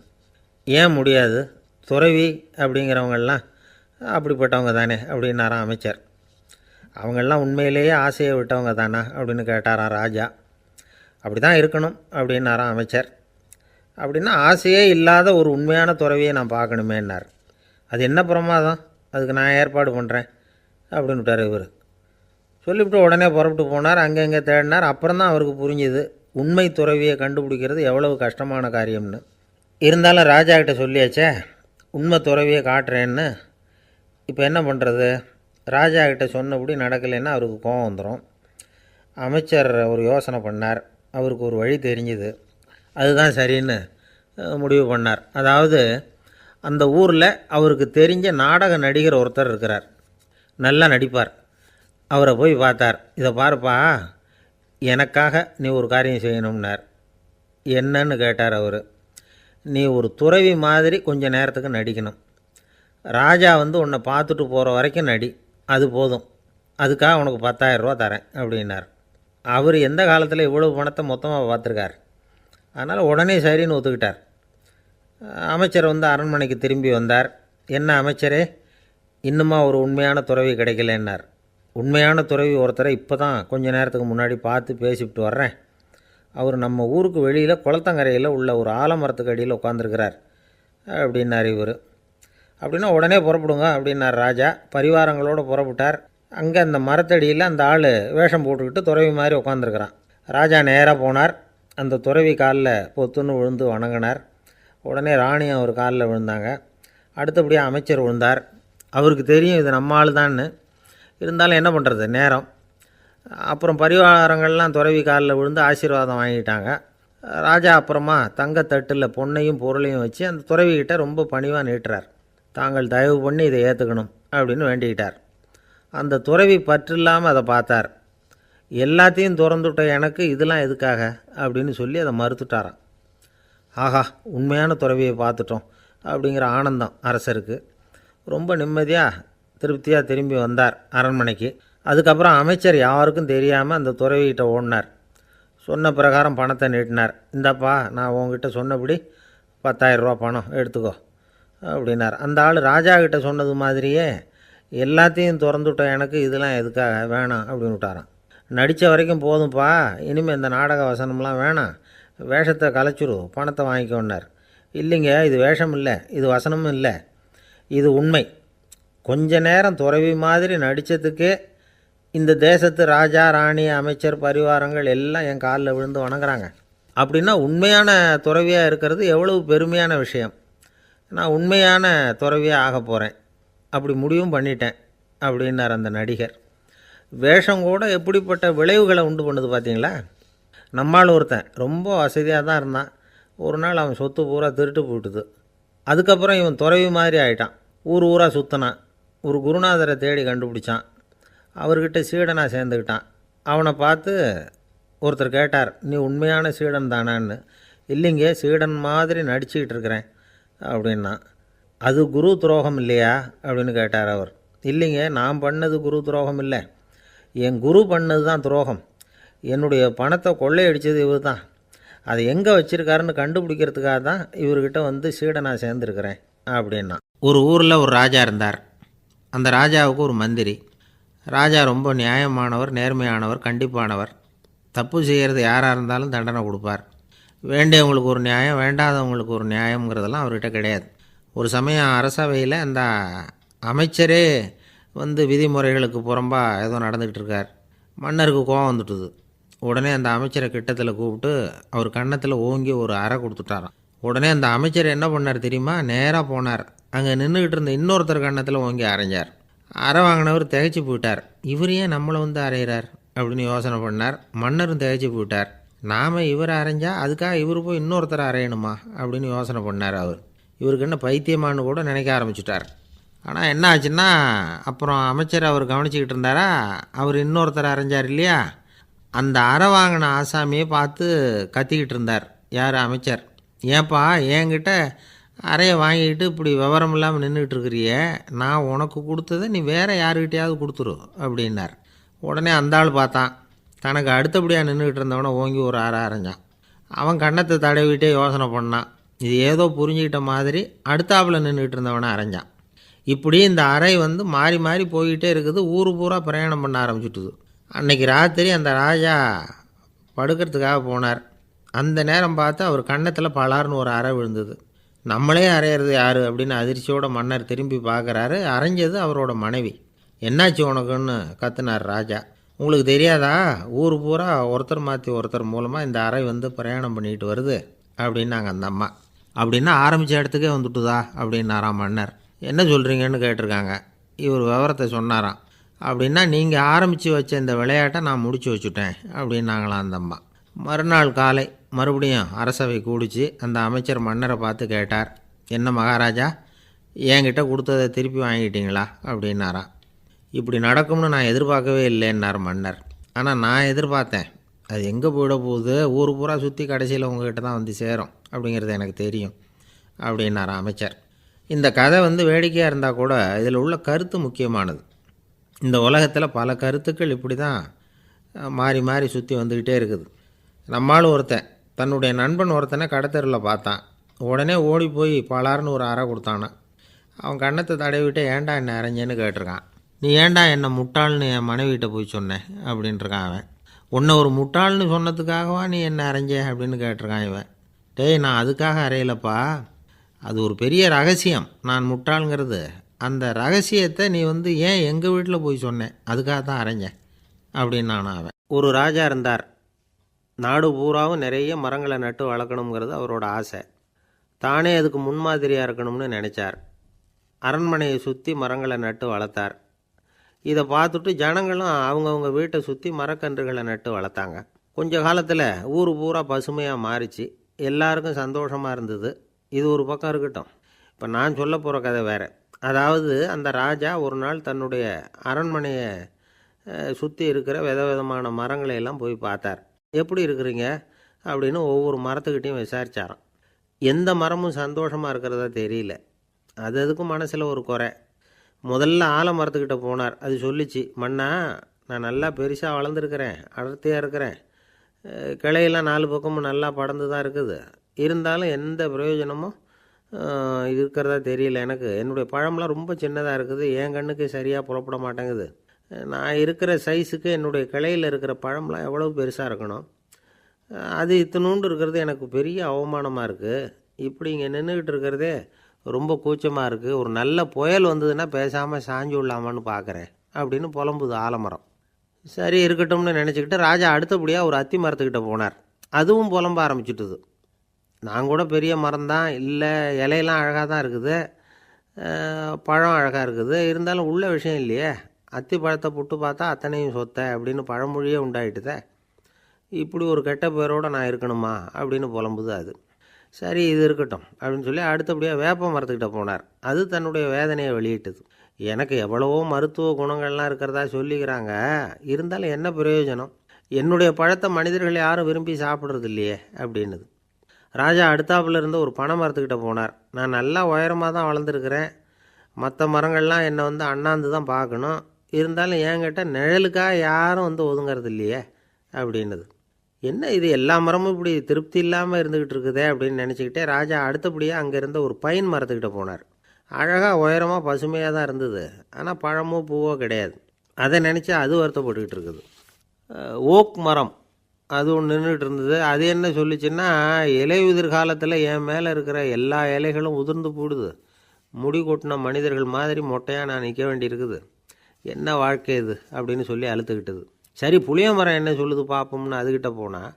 ஏன் முடியாது, துறவி அப்படிங்கிறவங்கெல்லாம் அப்படிப்பட்டவங்க தானே அப்படின்னாராம் அமைச்சர். அவங்கெல்லாம் உண்மையிலேயே ஆசையை விட்டவங்க தானா அப்படின்னு கேட்டாராம் ராஜா. அப்படி தான் இருக்கணும் அப்படின்னாராம் அமைச்சர். அப்படின்னா ஆசையே இல்லாத ஒரு உண்மையான துறவியை நான் பார்க்கணுமேன்னார். அது என்ன பிரமாதம், அதுக்கு நான் ஏற்பாடு பண்ணுறேன் அப்படின்னு விட்டார் இவர். சொல்லிவிட்டு உடனே புறப்பட்டு போனார். அங்கங்கே தேடினார். அப்புறம் தான் அவருக்கு புரிஞ்சுது உண்மை துறவியை கண்டுபிடிக்கிறது எவ்வளவு கஷ்டமான காரியம்னு. இருந்தாலும் ராஜா கிட்ட சொல்லியாச்சே, உண்மை துறவியை காட்டுறேன்னு. இப்போ என்ன பண்ணுறது, ராஜா கிட்ட சொன்னபடி நடக்கலைன்னா அவருக்கு கோபம் வந்துடும். அமைச்சர் ஒரு யோசனை பண்ணார். அவருக்கு ஒரு வழி தெரிஞ்சுது. அதுதான் சரின்னு முடிவு பண்ணார். அதாவது அந்த ஊரில் அவருக்கு தெரிஞ்ச நாடக நடிகர் ஒருத்தர் இருக்கிறார், நல்லா நடிப்பார். அவரை போய் பார்த்தார். இதை பாருப்பா, எனக்காக நீ ஒரு காரியம் செய்யணும்னார். என்னன்னு கேட்டார் அவர். நீ ஒரு துறவி மாதிரி கொஞ்சம் நேரத்துக்கு நடிக்கணும். ராஜா வந்து உன்னை பார்த்துட்டு போகிற வரைக்கும் நடி, அது போதும். அதுக்காக உனக்கு 10,000 ரூபா தரேன் அப்படின்னார். அவர் எந்த காலத்தில் இவ்வளவு பணத்தை மொத்தமாக பார்த்துருக்கார். அதனால் உடனே சரின்னு ஒத்துக்கிட்டார். அமைச்சர் வந்து அரண்மனைக்கு திரும்பி வந்தார். என்ன அமைச்சரே, இன்னுமா ஒரு உண்மையான துறவி கிடைக்கலன்னார். உண்மையான துறவி ஒருத்தரை இப்போ தான் கொஞ்ச நேரத்துக்கு முன்னாடி பார்த்து பேசிவிட்டு வர்றேன். அவர் நம்ம ஊருக்கு வெளியில் குளத்தங்கரையில் உள்ள ஒரு ஆலமரத்துக்கு அடியில் உட்காந்துருக்கிறார் அப்படின்னார் இவர். அப்படின்னா உடனே புறப்படுங்க அப்படின்னார் ராஜா. பரிவாரங்களோடு புறப்பட்டார். அங்கே அந்த மரத்தடியில் அந்த ஆள் வேஷம் போட்டுக்கிட்டு துறவி மாதிரி உட்காந்துருக்கிறான். ராஜா நேராக போனார். அந்த துறவி காலில் பொத்துன்னு விழுந்து வணங்கினார். உடனே ராணி அவர் காலில் விழுந்தாங்க. அடுத்தபடியாக அமைச்சர் விழுந்தார். அவருக்கு தெரியும் இது நம்ம ஆள் தான்னு. இருந்தாலும் என்ன பண்ணுறது, நேரம். அப்புறம் பரிவாரங்கள்லாம் துறவி காலில் விழுந்து ஆசீர்வாதம் வாங்கிட்டாங்க. ராஜா அப்புறமா தங்கத்தட்டில் பொன்னையும் பொருளையும் வச்சு அந்த துறவிக்கிட்ட ரொம்ப பணிவாக நீட்டுறார். தாங்கள் தயவு பண்ணி இதை ஏற்றுக்கணும் அப்படின்னு வேண்டிக்கிட்டார். அந்த துறவி பற்றில்லாமல் அதை பார்த்தார். எல்லாத்தையும் திறந்துவிட்ட எனக்கு இதெல்லாம் எதுக்காக அப்படின்னு சொல்லி அதை மறுத்துட்டாராம். ஆஹா, உண்மையான துறவியை பார்த்துட்டோம் அப்படிங்கிற ஆனந்தம் அரசருக்கு. ரொம்ப நிம்மதியாக திருப்தியாக திரும்பி வந்தார் அரண்மனைக்கு. அதுக்கப்புறம் அமைச்சர் யாருக்கும் தெரியாமல் அந்த துறவிகிட்ட ஓடினார். சொன்ன பிரகாரம் பணத்தை நீட்டினார். இந்தப்பா, நான் உங்ககிட்ட சொன்னபடி 10,000 ரூபா பணம் எடுத்துக்கோ அப்படின்னார். அந்த ஆள் ராஜா கிட்ட சொன்னது மாதிரியே எல்லாத்தையும் திறந்துவிட்ட எனக்கு இதெல்லாம் எதுக்காக வேணாம் அப்படின்னு விட்டாரான். நடித்த வரைக்கும் போதும்ப்பா, இனிமேல் இந்த நாடக வசனம்லாம் வேணாம், வேஷத்தை கலைச்சிரு, பணத்தை வாங்கிக்கோன்னார். இல்லைங்க, இது வேஷம் இல்லை, இது வசனமும் இல்லை, இது உண்மை. கொஞ்ச நேரம் துறவி மாதிரி நடித்ததுக்கே இந்த தேசத்து ராஜா, ராணி, அமைச்சர், பரிவாரங்கள் எல்லாம் என் காலில் விழுந்து வணங்குறாங்க. அப்படின்னா உண்மையான துறவியாக இருக்கிறது எவ்வளவு பெருமையான விஷயம். நான் உண்மையான துறவியாக ஆக போகிறேன், அப்படி முடிவும் பண்ணிட்டேன் அப்படின்னார் அந்த நடிகர். வேஷம் கூட எப்படிப்பட்ட விளைவுகளை உண்டு பண்ணுது பார்த்தீங்களா. நம்மால் ஒருத்தன் ரொம்ப வசதியாக தான் இருந்தான். ஒரு நாள் அவன் சொத்து பூரா திருட்டு போட்டுது. அதுக்கப்புறம் இவன் துறவி மாதிரி ஆகிட்டான். ஊர் ஊராக சுற்றினான். ஒரு குருநாதரை தேடி கண்டுபிடிச்சான். அவர்கிட்ட சீடனாக சேர்ந்துக்கிட்டான். அவனை பார்த்து ஒருத்தர் கேட்டார், நீ உண்மையான சீடன் தானான்னு. இல்லைங்க, சீடன் மாதிரி நடிச்சுக்கிட்டு இருக்கிறேன் அப்படின்னா. அது குரு துரோகம் இல்லையா அப்படின்னு கேட்டார் அவர். இல்லைங்க, நான் பண்ணது குரு துரோகம் இல்லை, என் குரு பண்ணது தான் துரோகம். என்னுடைய பணத்தை கொள்ளையடித்தது இவர் தான். அதை எங்கே வச்சுருக்காருன்னு கண்டுபிடிக்கிறதுக்காக தான் இவர்கிட்ட வந்து சீடனாக சேர்ந்துருக்கிறேன் அப்படின்னா. ஒரு ஊரில் ஒரு ராஜா இருந்தார். அந்த ராஜாவுக்கு ஒரு மந்திரி. ராஜா ரொம்ப நியாயமானவர், நேர்மையானவர், கண்டிப்பானவர். தப்பு செய்கிறது யாராக இருந்தாலும் தண்டனை கொடுப்பார். வேண்டியவங்களுக்கு ஒரு நியாயம், வேண்டாதவங்களுக்கு ஒரு நியாயங்கிறதெல்லாம் அவர்கிட்ட கிடையாது. ஒரு சமயம் அரசவையில் அந்த அமைச்சரே வந்து விதிமுறைகளுக்கு புறம்பாக ஏதோ நடந்துக்கிட்டு இருக்கார். மன்னருக்கு கோபம் வந்துட்டுது. உடனே அந்த அமைச்சரை கிட்டத்தில் கூப்பிட்டு அவர் கன்னத்தில் ஓங்கி ஒரு அறை கொடுத்துட்டாராம். உடனே அந்த அமைச்சர் என்ன பண்ணார் தெரியுமா, நேராக போனார். அங்கே நின்றுக்கிட்டு இருந்த இன்னொருத்தர் கன்னத்தில் ஓங்கி அரைஞ்சார். அறை வாங்கினவர் திகைச்சு போயிட்டார். இவர் ஏன் நம்மளை வந்து அரைகிறார் அப்படின்னு யோசனை பண்ணார். மன்னரும் திகைச்சு போயிட்டார். நாம் இவர் அரைஞ்சா அதுக்காக இவர் போய் இன்னொருத்தர் அரையணுமா அப்படின்னு யோசனை பண்ணார் அவர். இவருக்கு என்ன பைத்தியமானு கூட நினைக்க ஆரம்பிச்சிட்டார். ஆனால் என்ன ஆச்சுன்னா, அப்புறம் அமைச்சர் அவர் கவனிச்சிக்கிட்டு இருந்தாரா, அவர் இன்னொருத்தர் அரைஞ்சார் இல்லையா, அந்த அறை வாங்கின ஆசாமியை பார்த்து கத்திக்கிட்டு இருந்தார். யார்? அமைச்சர். ஏன்பா என்கிட்ட அறையை வாங்கிக்கிட்டு இப்படி விவரம் இல்லாமல் நின்றுக்கிட்டு இருக்கிறியே, நான் உனக்கு கொடுத்ததை நீ வேறு யாருக்கிட்டையாவது கொடுத்துரு அப்படின்னார். உடனே அந்த ஆள் பார்த்தான். தனக்கு அடுத்தபடியாக நின்றுக்கிட்டு இருந்தவனை ஓங்கி ஒரு அறை அரைஞ்சான். அவன் கன்னத்தை தடவிட்டே யோசனை பண்ணான். இது ஏதோ புரிஞ்சுக்கிட்ட மாதிரி அடுத்தாப்பில் நின்றுக்கிட்டு இருந்தவனை அரைஞ்சான். இப்படி இந்த அறை வந்து மாறி மாறி போய்கிட்டே இருக்குது. ஊர் பூரா பிரயாணம் பண்ண ஆரம்பிச்சுட்டுது. அன்றைக்கி ராத்திரி அந்த ராஜா படுக்கிறதுக்காக போனார். அந்த நேரம் பார்த்து அவர் கன்னத்தில் பலார்னு ஒரு அறை விழுந்தது. நம்மளே அரையிறது யார் அப்படின்னு அதிர்ச்சியோட மன்னர் திரும்பி பார்க்குறாரு. அரைஞ்சது அவரோட மனைவி. என்னாச்சு உனக்குன்னு கத்துனார் ராஜா. உங்களுக்கு தெரியாதா, ஊர் பூரா ஒருத்தர் மாற்றி ஒருத்தர் மூலமாக இந்த அறை வந்து பிரயாணம் பண்ணிட்டு வருது அப்படின்னாங்க அந்த அம்மா. அப்படின்னா ஆரம்பித்த இடத்துக்கே வந்துட்டுதா அப்படின்னாராம் மன்னர். என்ன சொல்கிறீங்கன்னு கேட்டிருக்காங்க. இவர் விவரத்தை சொன்னாராம். அப்படின்னா நீங்கள் ஆரம்பித்து வச்ச இந்த விளையாட்டை நான் முடிச்சு வச்சுட்டேன் அப்படின்னாங்களாம் அந்த அம்மா. மறுநாள் காலை மறுபடியும் அரசவை கூடிச்சு அந்த அமைச்சர் மன்னரை பார்த்து கேட்டார், என்ன மகாராஜா, என்கிட்ட கொடுத்ததை திருப்பி வாங்கிட்டீங்களா அப்படின்னாராம். இப்படி நடக்கும்னு நான் எதிர்பார்க்கவே இல்லைன்னார் மன்னர். ஆனால் நான் எதிர்பார்த்தேன் அது எங்கே போயிட போகுது, ஊர் பூரா சுற்றி கடைசியில் உங்ககிட்ட தான் வந்து சேரும் அப்படிங்கிறது எனக்கு தெரியும் அப்படின்னார் அமைச்சர். இந்த கதை வேடிக்கையாக இருந்தால் கூட இதில் உள்ள கருத்து முக்கியமானது. இந்த உலகத்தில் பல கருத்துக்கள் இப்படி தான் மாறி மாறி சுற்றி வந்துக்கிட்டே இருக்குது. நம்மால் ஒருத்தன் தன்னுடைய நண்பன் ஒருத்தனை கடத்தெருவில் பார்த்தான். உடனே ஓடி போய் பலார்னு ஒரு அறை கொடுத்தானான். அவன் கண்ணத்தை தடவிட்டு ஏன்டா என்ன அரைஞ்சேன்னு கேட்டிருக்கான். நீ ஏன்டா என்னை முட்டாள்னு என் மனைவிட்ட போய் சொன்னேன் அப்படின்ட்டுருக்கான் அவன். உன்னை ஒரு முட்டாள்னு சொன்னதுக்காகவா நீ என்ன அரைஞ்ச அப்படின்னு கேட்டிருக்கான் இவன். டேய், நான் அதுக்காக அறையலப்பா, அது ஒரு பெரிய ரகசியம். நான் முட்டாளுங்கிறது அந்த ரகசியத்தை நீ ஏன் எங்கள் வீட்டில் போய் சொன்னேன், அதுக்காக தான் அரைஞ்சேன் அப்படின்னு நான் அவன். ஒரு ராஜா இருந்தார். நாடு பூராவும் நிறைய மரங்களை நட்டு வளர்க்கணுங்கிறது அவரோட ஆசை. தானே அதுக்கு முன்மாதிரியாக இருக்கணும்னு நினச்சார். அரண்மனையை சுற்றி மரங்களை நட்டு வளர்த்தார். இதை பார்த்துட்டு ஜனங்களும் அவங்கவுங்க வீட்டை சுற்றி மரக்கன்றுகளை நட்டு வளர்த்தாங்க. கொஞ்ச காலத்தில் ஊர் பூரா பசுமையாக மாறிச்சு. எல்லாருக்கும் சந்தோஷமாக இருந்தது. இது ஒரு பக்கம் இருக்கட்டும். இப்போ நான் சொல்ல போகிற கதை வேறு. அதாவது அந்த ராஜா ஒரு நாள் தன்னுடைய அரண்மனையை சுற்றி இருக்கிற விதவிதமான மரங்களை எல்லாம் போய் பார்த்தார். எப்படி இருக்கிறீங்க அப்படின்னு ஒவ்வொரு மரத்துக்கிட்டையும் விசாரித்தாராம். எந்த மரமும் சந்தோஷமாக இருக்கிறதா தெரியல. அது அதுக்கும் மனசில் ஒரு குறை. முதல்ல ஆலமரத்துக்கிட்ட போனார். அது சொல்லிச்சு, மண்ணா, நான் நல்லா பெருசாக வளர்ந்துருக்கிறேன், அடர்த்தியாக இருக்கிறேன், கிளையெல்லாம் 4 பக்கமும் நல்லா படர்ந்து தான் இருக்குது, இருந்தாலும் எந்த பிரயோஜனமும் இருக்கிறதா தெரியல எனக்கு. என்னுடைய பழம்லாம் ரொம்ப சின்னதாக இருக்குது, என் கண்ணுக்கு சரியாக புலப்பட மாட்டேங்குது. நான் இருக்கிற சைஸுக்கு என்னுடைய கிளையில் இருக்கிற பழம்லாம் எவ்வளோ பெருசாக இருக்கணும், அது இத்தினூண்டு இருக்கிறது எனக்கு பெரிய அவமானமாக இருக்குது. இப்படி இங்கே நின்றுக்கிட்டு இருக்கிறதே ரொம்ப கூச்சமாக இருக்குது. ஒரு நல்ல புயல் வந்ததுன்னா பேசாமல் சாஞ்சு விடலாமான்னு பார்க்குறேன் அப்படின்னு புலம்புது ஆலமரம். சரி இருக்கட்டும்னு நினச்சிக்கிட்டு ராஜா அடுத்தபடியாக ஒரு அத்தி மரத்துக்கிட்ட போனார். அதுவும் புலம்ப ஆரம்பிச்சுட்டுது. நான் கூட பெரிய மரம்தான், இல்லை இலையெல்லாம் அழகாக தான் இருக்குது, பழம் அழகாக இருக்குது, இருந்தாலும் உள்ள விஷயம் இல்லையே, அத்தி பழத்தை புட்டு பார்த்தா அத்தனையும் சொத்தை அப்படின்னு பழமொழியே உண்டாயிட்டுதே, இப்படி ஒரு கெட்ட பேரோடு நான் இருக்கணுமா அப்படின்னு புலம்புது அது. சரி இது இருக்கட்டும் அப்படின்னு சொல்லி அடுத்தபடியாக வேப்ப மரத்துக்கிட்ட போனார். அது தன்னுடைய வேதனையை வெளியிட்டது. எனக்கு எவ்வளவோ மருத்துவ குணங்கள்லாம் இருக்கிறதா சொல்லிக்கிறாங்க, இருந்தாலும் என்ன பிரயோஜனம், என்னுடைய பழத்தை மனிதர்கள் யாரும் விரும்பி சாப்பிட்றது இல்லையே அப்படின்னுது. ராஜா அடுத்தாப்புல இருந்த ஒரு பனை மரத்துக்கிட்ட போனார். நான் நல்லா உயரமாக தான் வளர்ந்துருக்கிறேன், மற்ற மரங்கள்லாம் என்னை அண்ணாந்து தான் பார்க்கணும், இருந்தாலும் என்கிட்ட நிழலுக்காக யாரும் ஒதுங்கிறது இல்லையே அப்படின்னுது. என்ன இது எல்லா மரமும் இப்படி திருப்தி இல்லாமல் இருந்துக்கிட்டு இருக்குதே அப்படின்னு நினச்சிக்கிட்டே ராஜா அடுத்தபடியாக அங்கே இருந்த ஒரு பைன் மரத்துக்கிட்ட போனார். அழகாக உயரமாக பசுமையாக தான் இருந்தது, ஆனால் பழமோ பூவோ கிடையாது. அதை நினச்சா அது வருத்தப்பட்டுக்கிட்டு இருக்குது. ஓக் மரம் அது ஒன்று நின்றுட்டு இருந்தது. அது என்ன சொல்லிச்சுன்னா, இலை உதிர் காலத்தில் என் மேலே இருக்கிற எல்லா இலைகளும் உதிர்ந்து போடுது, முடி கொட்டின மனிதர்கள் மாதிரி மொட்டையாக நான் நிற்க வேண்டியிருக்குது, என்ன வாழ்க்கை இது அப்படின்னு சொல்லி அழுத்துக்கிட்டது. சரி புளிய மரம் என்ன சொல்லுது பார்ப்போம்னு அதுக்கிட்ட போனால்,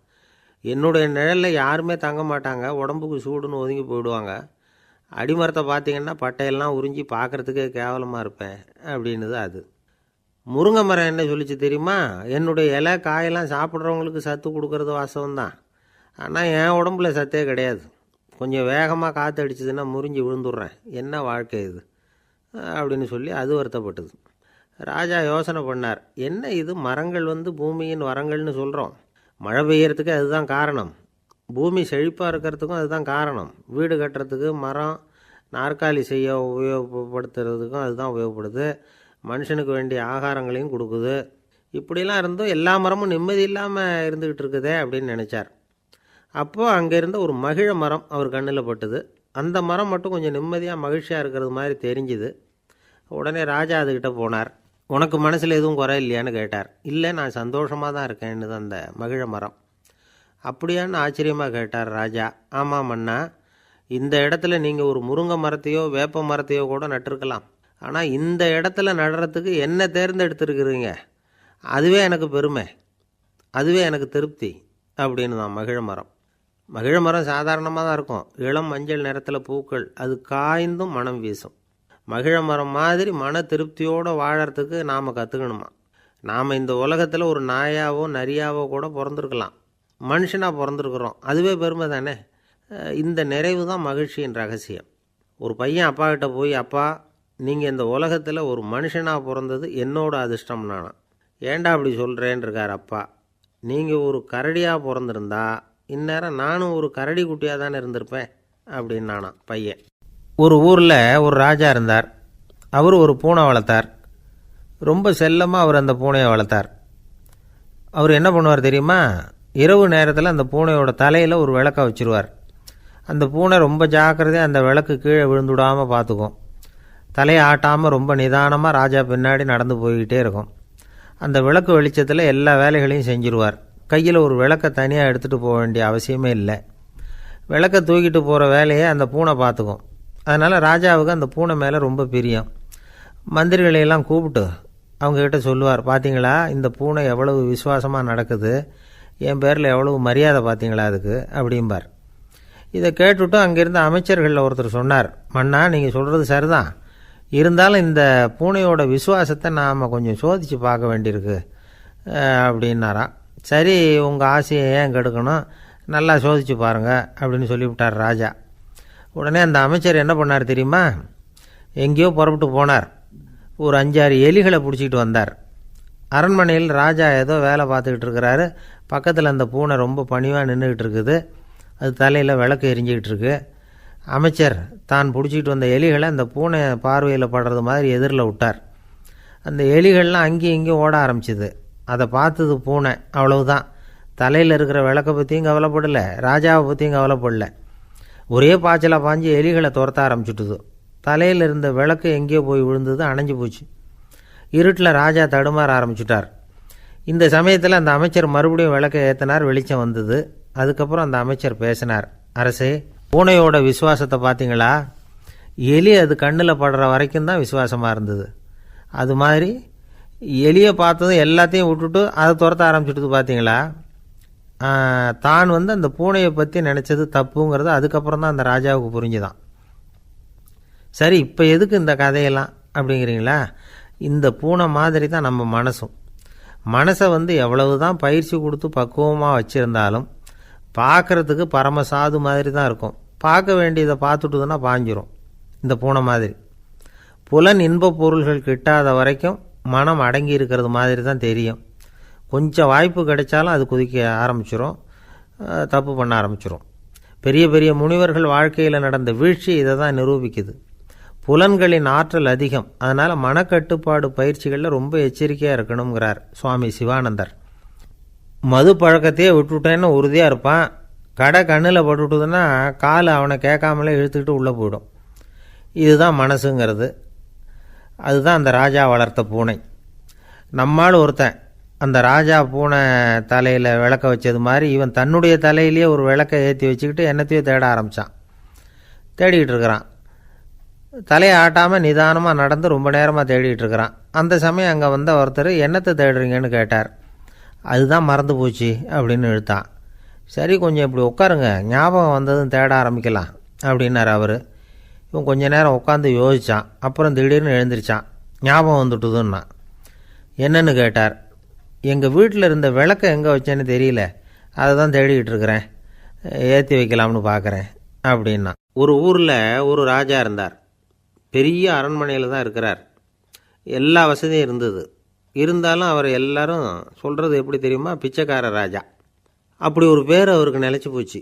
என்னுடைய நிழலில் யாருமே தங்க மாட்டாங்க, உடம்புக்கு சூடுன்னு ஒதுங்கி போயிடுவாங்க, அடிமரத்தை பார்த்திங்கன்னா பட்டையெல்லாம் உறிஞ்சி பார்க்குறதுக்கே கேவலமாக இருப்பேன் அப்படின்னுது அது. முருங்கை மரம் என்ன சொல்லிச்சு தெரியுமா, என்னுடைய இலை காயெல்லாம் சாப்பிட்றவங்களுக்கு சத்து கொடுக்கறது வாசம்தான், ஆனால் என் உடம்புல சத்தே கிடையாது, கொஞ்சம் வேகமாக காற்று அடிச்சதுன்னா முறிஞ்சி விழுந்துடுறேன், என்ன வாழ்க்கை இது அப்படின்னு சொல்லி அது வருத்தப்பட்டது. ராஜா யோசனை பண்ணார், என்ன இது மரங்கள் பூமியின் வரங்கள்னு சொல்கிறோம், மழை பெய்யறதுக்கு அதுதான் காரணம், பூமி செழிப்பாக இருக்கிறதுக்கும் அதுதான் காரணம், வீடு கட்டுறதுக்கு மரம், நாற்காலி செய்ய உபயோகப்படுத்துறதுக்கும் அதுதான் உபயோகப்படுது, மனுஷனுக்கு வேண்டிய ஆகாரங்களையும் கொடுக்குது, இப்படிலாம் இருந்தும் எல்லா மரமும் நிம்மதி இல்லாமல் இருந்துக்கிட்டு இருக்குதே அப்படின்னு நினச்சார். அப்போது அங்கே இருந்த ஒரு மகிழ மரம் அவர் கண்ணில் பட்டுது. அந்த மரம் மட்டும் கொஞ்சம் நிம்மதியாக மகிழ்ச்சியாக இருக்கிறது மாதிரி தெரிஞ்சுது. உடனே ராஜா அதுக்கிட்ட போனார். உனக்கு மனசில் எதுவும் குறை இல்லையான்னு கேட்டார். இல்லை, நான் சந்தோஷமாக தான் இருக்கேன்னு அந்த மகிழ மரம். அப்படியான்னு ஆச்சரியமாக கேட்டார் ராஜா. ஆமாம் மன்னா, இந்த இடத்துல நீங்கள் ஒரு முருங்கை மரத்தையோ வேப்ப மரத்தையோ கூட நட்டிருக்கலாம், ஆனால் இந்த இடத்துல நடுறதுக்கு என்ன தேர்ந்தெடுத்துருக்குறீங்க, அதுவே எனக்கு பெருமை, அதுவே எனக்கு திருப்தி அப்படின்னு தான் மகிழ மரம். மகிழ மரம் சாதாரணமாக தான் இருக்கும், இளம் மஞ்சள் நிறத்தில் பூக்கள், அது காய்ந்தும் மனம் வீசும். மகிழ மரம் மாதிரி மன திருப்தியோடு வாழறதுக்கு நாம் கற்றுக்கணுமா. நாம் இந்த உலகத்தில் ஒரு நாயாவோ நரியாவோ கூட பிறந்திருக்கலாம், மனுஷனாக பிறந்திருக்கிறோம், அதுவே பெருமை தானே. இந்த நிறைவு தான் மகிழ்ச்சியின் ரகசியம். ஒரு பையன் அப்பா கிட்ட போய், அப்பா நீங்கள் இந்த உலகத்தில் ஒரு மனுஷனாக பிறந்தது என்னோட அதிர்ஷ்டம் நானா. ஏண்டா அப்படி சொல்கிறேன்னு இருக்கார் அப்பா. நீங்கள் ஒரு கரடியாக பிறந்திருந்தா இந்நேரம் நானும் ஒரு கரடி குட்டியாக தானே இருந்திருப்பேன் அப்படின்னு நானாம் பையன். ஒரு ஊரில் ஒரு ராஜா இருந்தார். அவர் ஒரு பூனை வளர்த்தார். ரொம்ப செல்லமாக அவர் அந்த பூனையை வளர்த்தார். அவர் என்ன பண்ணுவார் தெரியுமா? இரவு நேரத்தில் அந்த பூனையோட தலையில் ஒரு விளக்கை வச்சுருவார். அந்த பூனை ரொம்ப ஜாக்கிரதையாக அந்த விளக்கு கீழே விழுந்துடாமல் பார்த்துக்கும். தலையை ஆட்டாமல் ரொம்ப நிதானமாக ராஜா பின்னாடி நடந்து போய்கிட்டே இருக்கும். அந்த விளக்கு வெளிச்சத்தில் எல்லா வேலைகளையும் செஞ்சுருவார். கையில் ஒரு விளக்கை தனியாக எடுத்துகிட்டு போக வேண்டிய அவசியமே இல்லை. விளக்கை தூக்கிட்டு போகிற வேலையை அந்த பூனை பார்த்துக்கும். அதனால் ராஜாவுக்கு அந்த பூனை மேலே ரொம்ப பிரியம். மந்திரிகளையெல்லாம் கூப்பிட்டு அவங்கக்கிட்ட சொல்லுவார், பார்த்தீங்களா இந்த பூனை எவ்வளவு விசுவாசமாக நடக்குது, என் பேரில் எவ்வளவு மரியாதை பார்த்தீங்களா அதுக்கு அப்படிம்பார். இதை கேட்டுவிட்டு அங்கேருந்த அமைச்சர்களில் ஒருத்தர் சொன்னார், மன்னா நீங்கள் சொல்கிறது சரிதான், இருந்தாலும் இந்த பூனையோட விசுவாசத்தை நாம் கொஞ்சம் சோதித்து பார்க்க வேண்டியிருக்கு அப்படின்னாராம். சரி, உங்கள் ஆசையை ஏன் கெடுக்கணும், நல்லா சோதித்து பாருங்கள் அப்படின்னு சொல்லிவிட்டார் ராஜா. உடனே அந்த அமைச்சர் என்ன பண்ணார் தெரியுமா? எங்கேயோ புறப்பட்டு போனார். ஒரு 5-6 எலிகளை பிடிச்சிக்கிட்டு வந்தார். அரண்மனையில் ராஜா ஏதோ வேலை பார்த்துக்கிட்டு இருக்கிறாரு. பக்கத்தில் அந்த பூனை ரொம்ப பணிவாக நின்றுக்கிட்டு இருக்குது. அது தலையில் விளக்கு எரிஞ்சிக்கிட்டு இருக்கு. அமைச்சர் தான் பிடிச்சிக்கிட்டு வந்த எலிகளை அந்த பூனை பார்வையில் படுறது மாதிரி எதிரில் விட்டார். அந்த எலிகள்லாம் அங்கேயும் இங்கேயும் ஓட ஆரம்பிச்சிது. அதை பார்த்தது பூனை. அவ்வளவுதான். தலையில் இருக்கிற விளக்கை பற்றியும் கவலைப்படலை, ராஜாவை பற்றியும் கவலைப்படலை. ஒரே பாய்ச்சலாக பாஞ்சு எலிகளை துரத்த ஆரம்பிச்சுட்டுது. தலையில் இருந்த விளக்கு எங்கேயோ போய் விழுந்தது, அணைஞ்சு போச்சு. இருட்டில் ராஜா தடுமாற ஆரம்பிச்சுட்டார். இந்த சமயத்தில் அந்த அமைச்சர் மறுபடியும் விளக்கை ஏற்றினார். வெளிச்சம் வந்தது. அதுக்கப்புறம் அந்த அமைச்சர் பேசினார், அரசே, பூனையோட விசுவாசத்தை பார்த்தீங்களா? எலி அது கண்ணில் படுற வரைக்கும் தான் விசுவாசமாக இருந்தது. அது மாதிரி எலியை பார்த்ததும் எல்லாத்தையும் விட்டுட்டு அதை துரத்த ஆரம்பிச்சுட்டு பார்த்தீங்களா? தான் அந்த பூனையை பற்றி நினச்சது தப்புங்கிறது அதுக்கப்புறம் தான் அந்த ராஜாவுக்கு புரிஞ்சுதான். சரி, இப்போ எதுக்கு இந்த கதையெல்லாம் அப்படிங்கிறீங்களா? இந்த பூனை மாதிரி தான் நம்ம மனசும். மனசை எவ்வளவு தான் பயிற்சி கொடுத்து பக்குவமாக வச்சுருந்தாலும் பார்க்குறதுக்கு பரமசாது மாதிரி தான் இருக்கும். பார்க்க வேண்டியதை பார்த்துட்டுதுன்னா பாஞ்சிரும். இந்த பூனை மாதிரி புலன் இன்ப பொருள்கள் கிட்டாத வரைக்கும் மனம் அடங்கி இருக்கிறது மாதிரி தான் தெரியும். கொஞ்சம் வாய்ப்பு கிடைச்சாலும் அது குதிக்க ஆரம்பிச்சிரும், தப்பு பண்ண ஆரம்பிச்சிரும். பெரிய பெரிய முனிவர்கள் வாழ்க்கையில் நடந்த வீழ்ச்சி இதை தான் நிரூபிக்குது. புலன்களின் ஆற்றல் அதிகம். அதனால் மனக்கட்டுப்பாடு பயிற்சிகளில் ரொம்ப எச்சரிக்கையாக இருக்கணுங்கிறார் சுவாமி சிவானந்தர். மது பழக்கத்தையே விட்டுவிட்டேன்னு உறுதியாக இருப்பான். கடை கண்ணில் பட்டுவிட்டுதுன்னா கால் அவனை கேட்காமலே இழுத்துக்கிட்டு உள்ளே போயிடும். இதுதான் மனசுங்கிறது. அதுதான் அந்த ராஜா வளர்த்த பூனை. நம்மால் ஒருத்தன் அந்த ராஜா பூனை தலையில் விளக்க வச்சது மாதிரி இவன் தன்னுடைய தலையிலேயே ஒரு விளக்கை ஏற்றி வச்சுக்கிட்டு என்னத்தையோ தேட ஆரம்பித்தான். தேடிக்கிட்டு இருக்கிறான். தலையை ஆட்டாமல் நிதானமாக நடந்து ரொம்ப நேரமாக தேடிகிட்டு இருக்கிறான். அந்த சமயம் அங்கே வந்த ஒருத்தர், என்னத்தை தேடுறீங்கன்னு கேட்டார். அதுதான் மறந்து போச்சு அப்படின்னு இழுத்தான். சரி, கொஞ்சம் இப்படி உட்காருங்க, ஞாபகம் வந்ததும் தேட ஆரம்பிக்கலாம் அப்படின்னார் அவர். இவன் கொஞ்ச நேரம் உட்காந்து யோசித்தான். அப்புறம் திடீர்னு எழுந்திரிச்சான். ஞாபகம் வந்துட்டுதுன்னா. என்னன்னு கேட்டார். எங்கள் வீட்டில் இருந்த விளக்கை எங்கே வச்சேன்னு தெரியல, அதை தான் தேடிக்கிட்டு இருக்கிறேன், ஏற்றி வைக்கலாம்னு பார்க்குறேன் அப்படின்னா. ஒரு ஊரில் ஒரு ராஜா இருந்தார். பெரிய அரண்மனையில் தான் இருக்கிறார். எல்லா வசதியும் இருந்தது. இருந்தாலும் அவர் எல்லாரும் சொல்கிறது எப்படி தெரியுமா? பிச்சைக்கார ராஜா. அப்படி ஒரு பேர் அவருக்கு நிலச்சி போச்சு.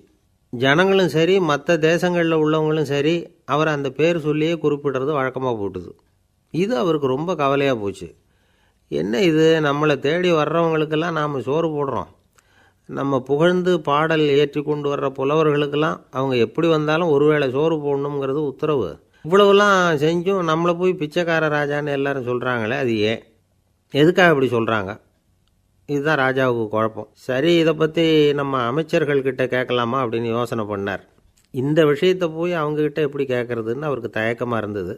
ஜனங்களும் சரி, மற்ற தேசங்களில் உள்ளவங்களும் சரி, அவர் அந்த பேர் சொல்லியே குறிப்பிடுறது வழக்கமாக போட்டுது. இது அவருக்கு ரொம்ப கவலையாக போச்சு. என்ன இது, நம்மளை தேடி வர்றவங்களுக்கெல்லாம் நாம் சோறு போடுறோம், நம்ம புகழ்ந்து பாடல் ஏற்றி கொண்டு வர்ற புலவர்களுக்கெல்லாம் அவங்க எப்படி வந்தாலும் ஒருவேளை சோறு போடணுங்கிறது உத்தரவு. இவ்வளவுலாம் செஞ்சும் நம்மளை போய் பிச்சைக்கார ராஜான்னு எல்லாரும் சொல்கிறாங்களே, அது ஏன், எதுக்காக இப்படி சொல்கிறாங்க? இதுதான் ராஜாவுக்கு குழப்பம். சரி, இதை பற்றி நம்ம அமைச்சர்கள்கிட்ட கேட்கலாமா அப்படின்னு யோசனை பண்ணார். இந்த விஷயத்தை போய் அவங்கக்கிட்ட எப்படி கேட்குறதுன்னு அவருக்கு தயக்கமாக இருந்தது.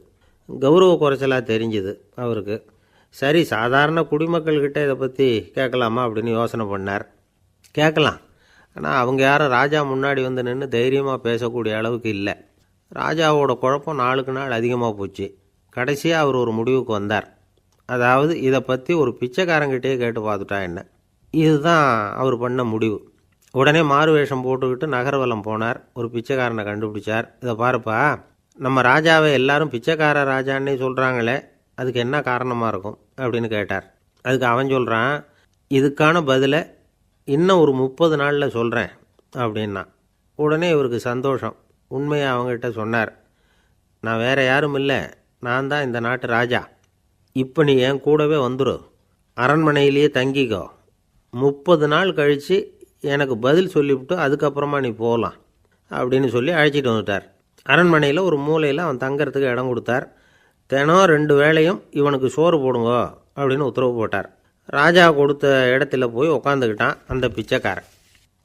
கௌரவ குறைச்சலாக தெரிஞ்சுது அவருக்கு. சரி, சாதாரண குடிமக்கள்கிட்ட இதை பற்றி கேட்கலாமா அப்படின்னு யோசனை பண்ணார். கேட்கலாம், ஆனால் அவங்க யாரும் ராஜா முன்னாடி நின்று தைரியமாக பேசக்கூடிய அளவுக்கு இல்லை. ராஜாவோட குழப்பம் நாளுக்கு நாள் அதிகமாக போச்சு. கடைசியாக அவர் ஒரு முடிவுக்கு வந்தார். அதாவது இதை பற்றி ஒரு பிச்சைக்காரங்கிட்டே கேட்டு பார்த்துட்டா என்ன. இதுதான் அவர் பண்ண முடிவு. உடனே மாறு வேஷம் போட்டுக்கிட்டு நகர்வலம் போனார். ஒரு பிச்சைக்காரனை கண்டுபிடிச்சார். இதை பாருப்பா, நம்ம ராஜாவை எல்லாரும் பிச்சைக்கார ராஜான்னே சொல்கிறாங்களே, அதுக்கு என்ன காரணமாக இருக்கும் அப்படின்னு கேட்டார். அதுக்கு அவன் சொல்கிறான், இதுக்கான பதிலை இன்னும் ஒரு 30 நாளில் சொல்கிறேன் அப்படின்னா. உடனே இவருக்கு சந்தோஷம். உண்மையை அவங்ககிட்ட சொன்னார். நான் வேறு யாரும் இல்லை, நான் தான் இந்த நாட்டு ராஜா. இப்போ நீ என் கூடவே வந்துடு, அரண்மனையிலேயே தங்கிக்கோ. 30 நாள் கழித்து எனக்கு பதில் சொல்லிவிட்டு அதுக்கப்புறமா நீ போகலாம் அப்படின்னு சொல்லி அழைச்சிட்டு வந்துட்டார். அரண்மனையில் ஒரு மூலையில் அவன் தங்கறதுக்கு இடம் கொடுத்தார். தினம் 2 வேளையும் இவனுக்கு சோறு போடுங்க அப்படின்னு உத்தரவு போட்டார். ராஜா கொடுத்த இடத்துல போய் உக்காந்துக்கிட்டான் அந்த பிச்சைக்காரன்.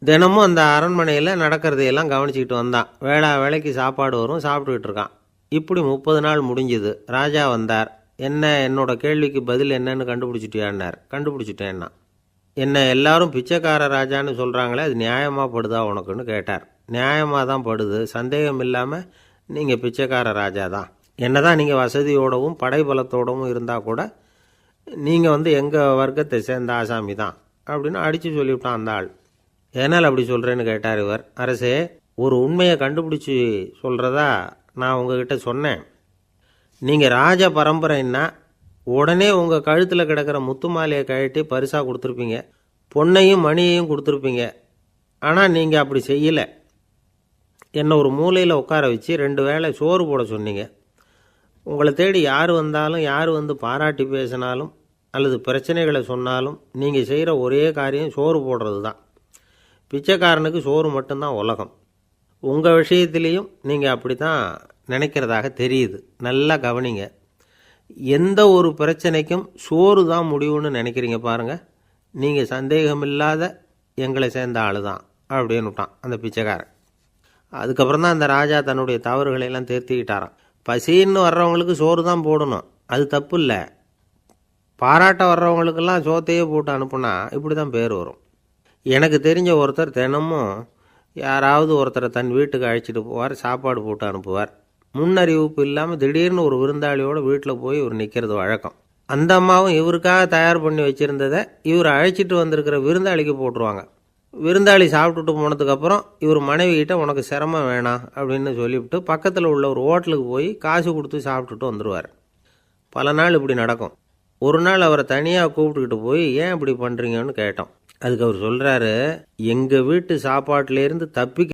தினமும் அந்த அரண்மனையில் நடக்கிறதையெல்லாம் கவனிச்சிக்கிட்டு வந்தான். வேளைக்கு சாப்பாடு வரும், சாப்பிட்டுக்கிட்டு இருக்கான். இப்படி 30 நாள் முடிஞ்சுது. ராஜா வந்தார். என்ன, என்னோட கேள்விக்கு பதில் என்னன்னு கண்டுபிடிச்சிட்டியான்னார். கண்டுபிடிச்சிட்டேன்னா. என்ன எல்லாரும் பிச்சைக்கார ராஜான்னு சொல்கிறாங்களே, அது நியாயமாக படுதா உனக்குன்னு கேட்டார். நியாயமாக தான் படுது, சந்தேகம் இல்லாமல் நீங்கள் பிச்சைக்கார ராஜா தான். என்ன தான் நீங்கள் வசதியோடவும் படைபலத்தோடவும் இருந்தால் கூட நீங்கள் எங்கள் வர்க்கத்தை சேர்ந்த ஆசாமி தான் அப்படின்னு அடித்து சொல்லிவிட்டான் அந்த ஆள். ஏனால் அப்படி சொல்கிறேன்னு கேட்டார் இவர். அரசே, ஒரு உண்மையை கண்டுபிடிச்சி சொல்கிறதா நான் உங்ககிட்ட சொன்னேன். நீங்கள் ராஜ பரம்பரைன்னா உடனே உங்கள் கழுத்தில் கிடக்கிற முத்து மாலையை கழட்டி பரிசாக கொடுத்துருப்பீங்க, பொன்னையும் மணியையும் கொடுத்துருப்பீங்க. ஆனால் நீங்கள் அப்படி செய்யலை. என்னை ஒரு மூலையில் உட்கார வச்சு 2 வேளை சோறு போட சொன்னீங்க. உங்களை தேடி யார் வந்தாலும், யார் பாராட்டி பேசினாலும் அல்லது பிரச்சனைகளை சொன்னாலும் நீங்கள் செய்கிற ஒரே காரியம் சோறு போடுறது தான். பிச்சைக்காரனுக்கு சோறு மட்டும்தான் உலகம். உங்கள் விஷயத்துலேயும் நீங்கள் அப்படி தான் நினைக்கிறதாக தெரியுது. நல்லா கவனிங்க. எந்த ஒரு பிரச்சனைக்கும் சோறு தான் முடிவுன்னு நினைக்கிறீங்க பாருங்கள். நீங்கள் சந்தேகமில்லாத எங்களை சேர்ந்த ஆள் தான் அப்படின்னு விட்டான் அந்த பிச்சைக்காரன். அதுக்கப்புறம் தான் அந்த ராஜா தன்னுடைய தவறுகளையெல்லாம் திருத்திக்கிட்டாராம். பசின்னு வர்றவங்களுக்கு சோறு தான் போடணும், அது தப்பு இல்லை. பாராட்ட வர்றவங்களுக்கெல்லாம் சோத்தையே போட்டு அனுப்புனா இப்படி தான் பேர் வரும். எனக்கு தெரிஞ்ச ஒருத்தர் தினமும் யாராவது ஒருத்தரை தன் வீட்டுக்கு அழைச்சிட்டு போவார், சாப்பாடு போட்டு அனுப்புவார். முன்னறிவிப்பு இல்லாமல் திடீர்னு ஒரு விருந்தாளியோட வீட்டில் போய் இவர் நிற்கிறது வழக்கம். அந்த அம்மாவும் இவருக்காக தயார் பண்ணி வச்சுருந்ததை இவர் அழைச்சிட்டு வந்திருக்கிற விருந்தாளிக்கு போட்டுருவாங்க. விருந்தாளி சாப்பிட்டுட்டு போனதுக்கப்புறம் இவர் மனைவிகிட்ட உனக்கு சிரமம் வேணாம் அப்படின்னு சொல்லிவிட்டு பக்கத்தில் உள்ள ஒரு ஹோட்டலுக்கு போய் காசு கொடுத்து சாப்பிட்டுட்டு வந்துடுவார். பல நாள் இப்படி நடக்கும். ஒரு நாள் அவரை தனியாக கூப்பிட்டுக்கிட்டு போய் ஏன் இப்படி பண்ணுறீங்கன்னு கேட்டோம். அதுக்கு அவர் சொல்கிறாரு, எங்கள் வீட்டு சாப்பாட்டிலேருந்து தப்பிக்க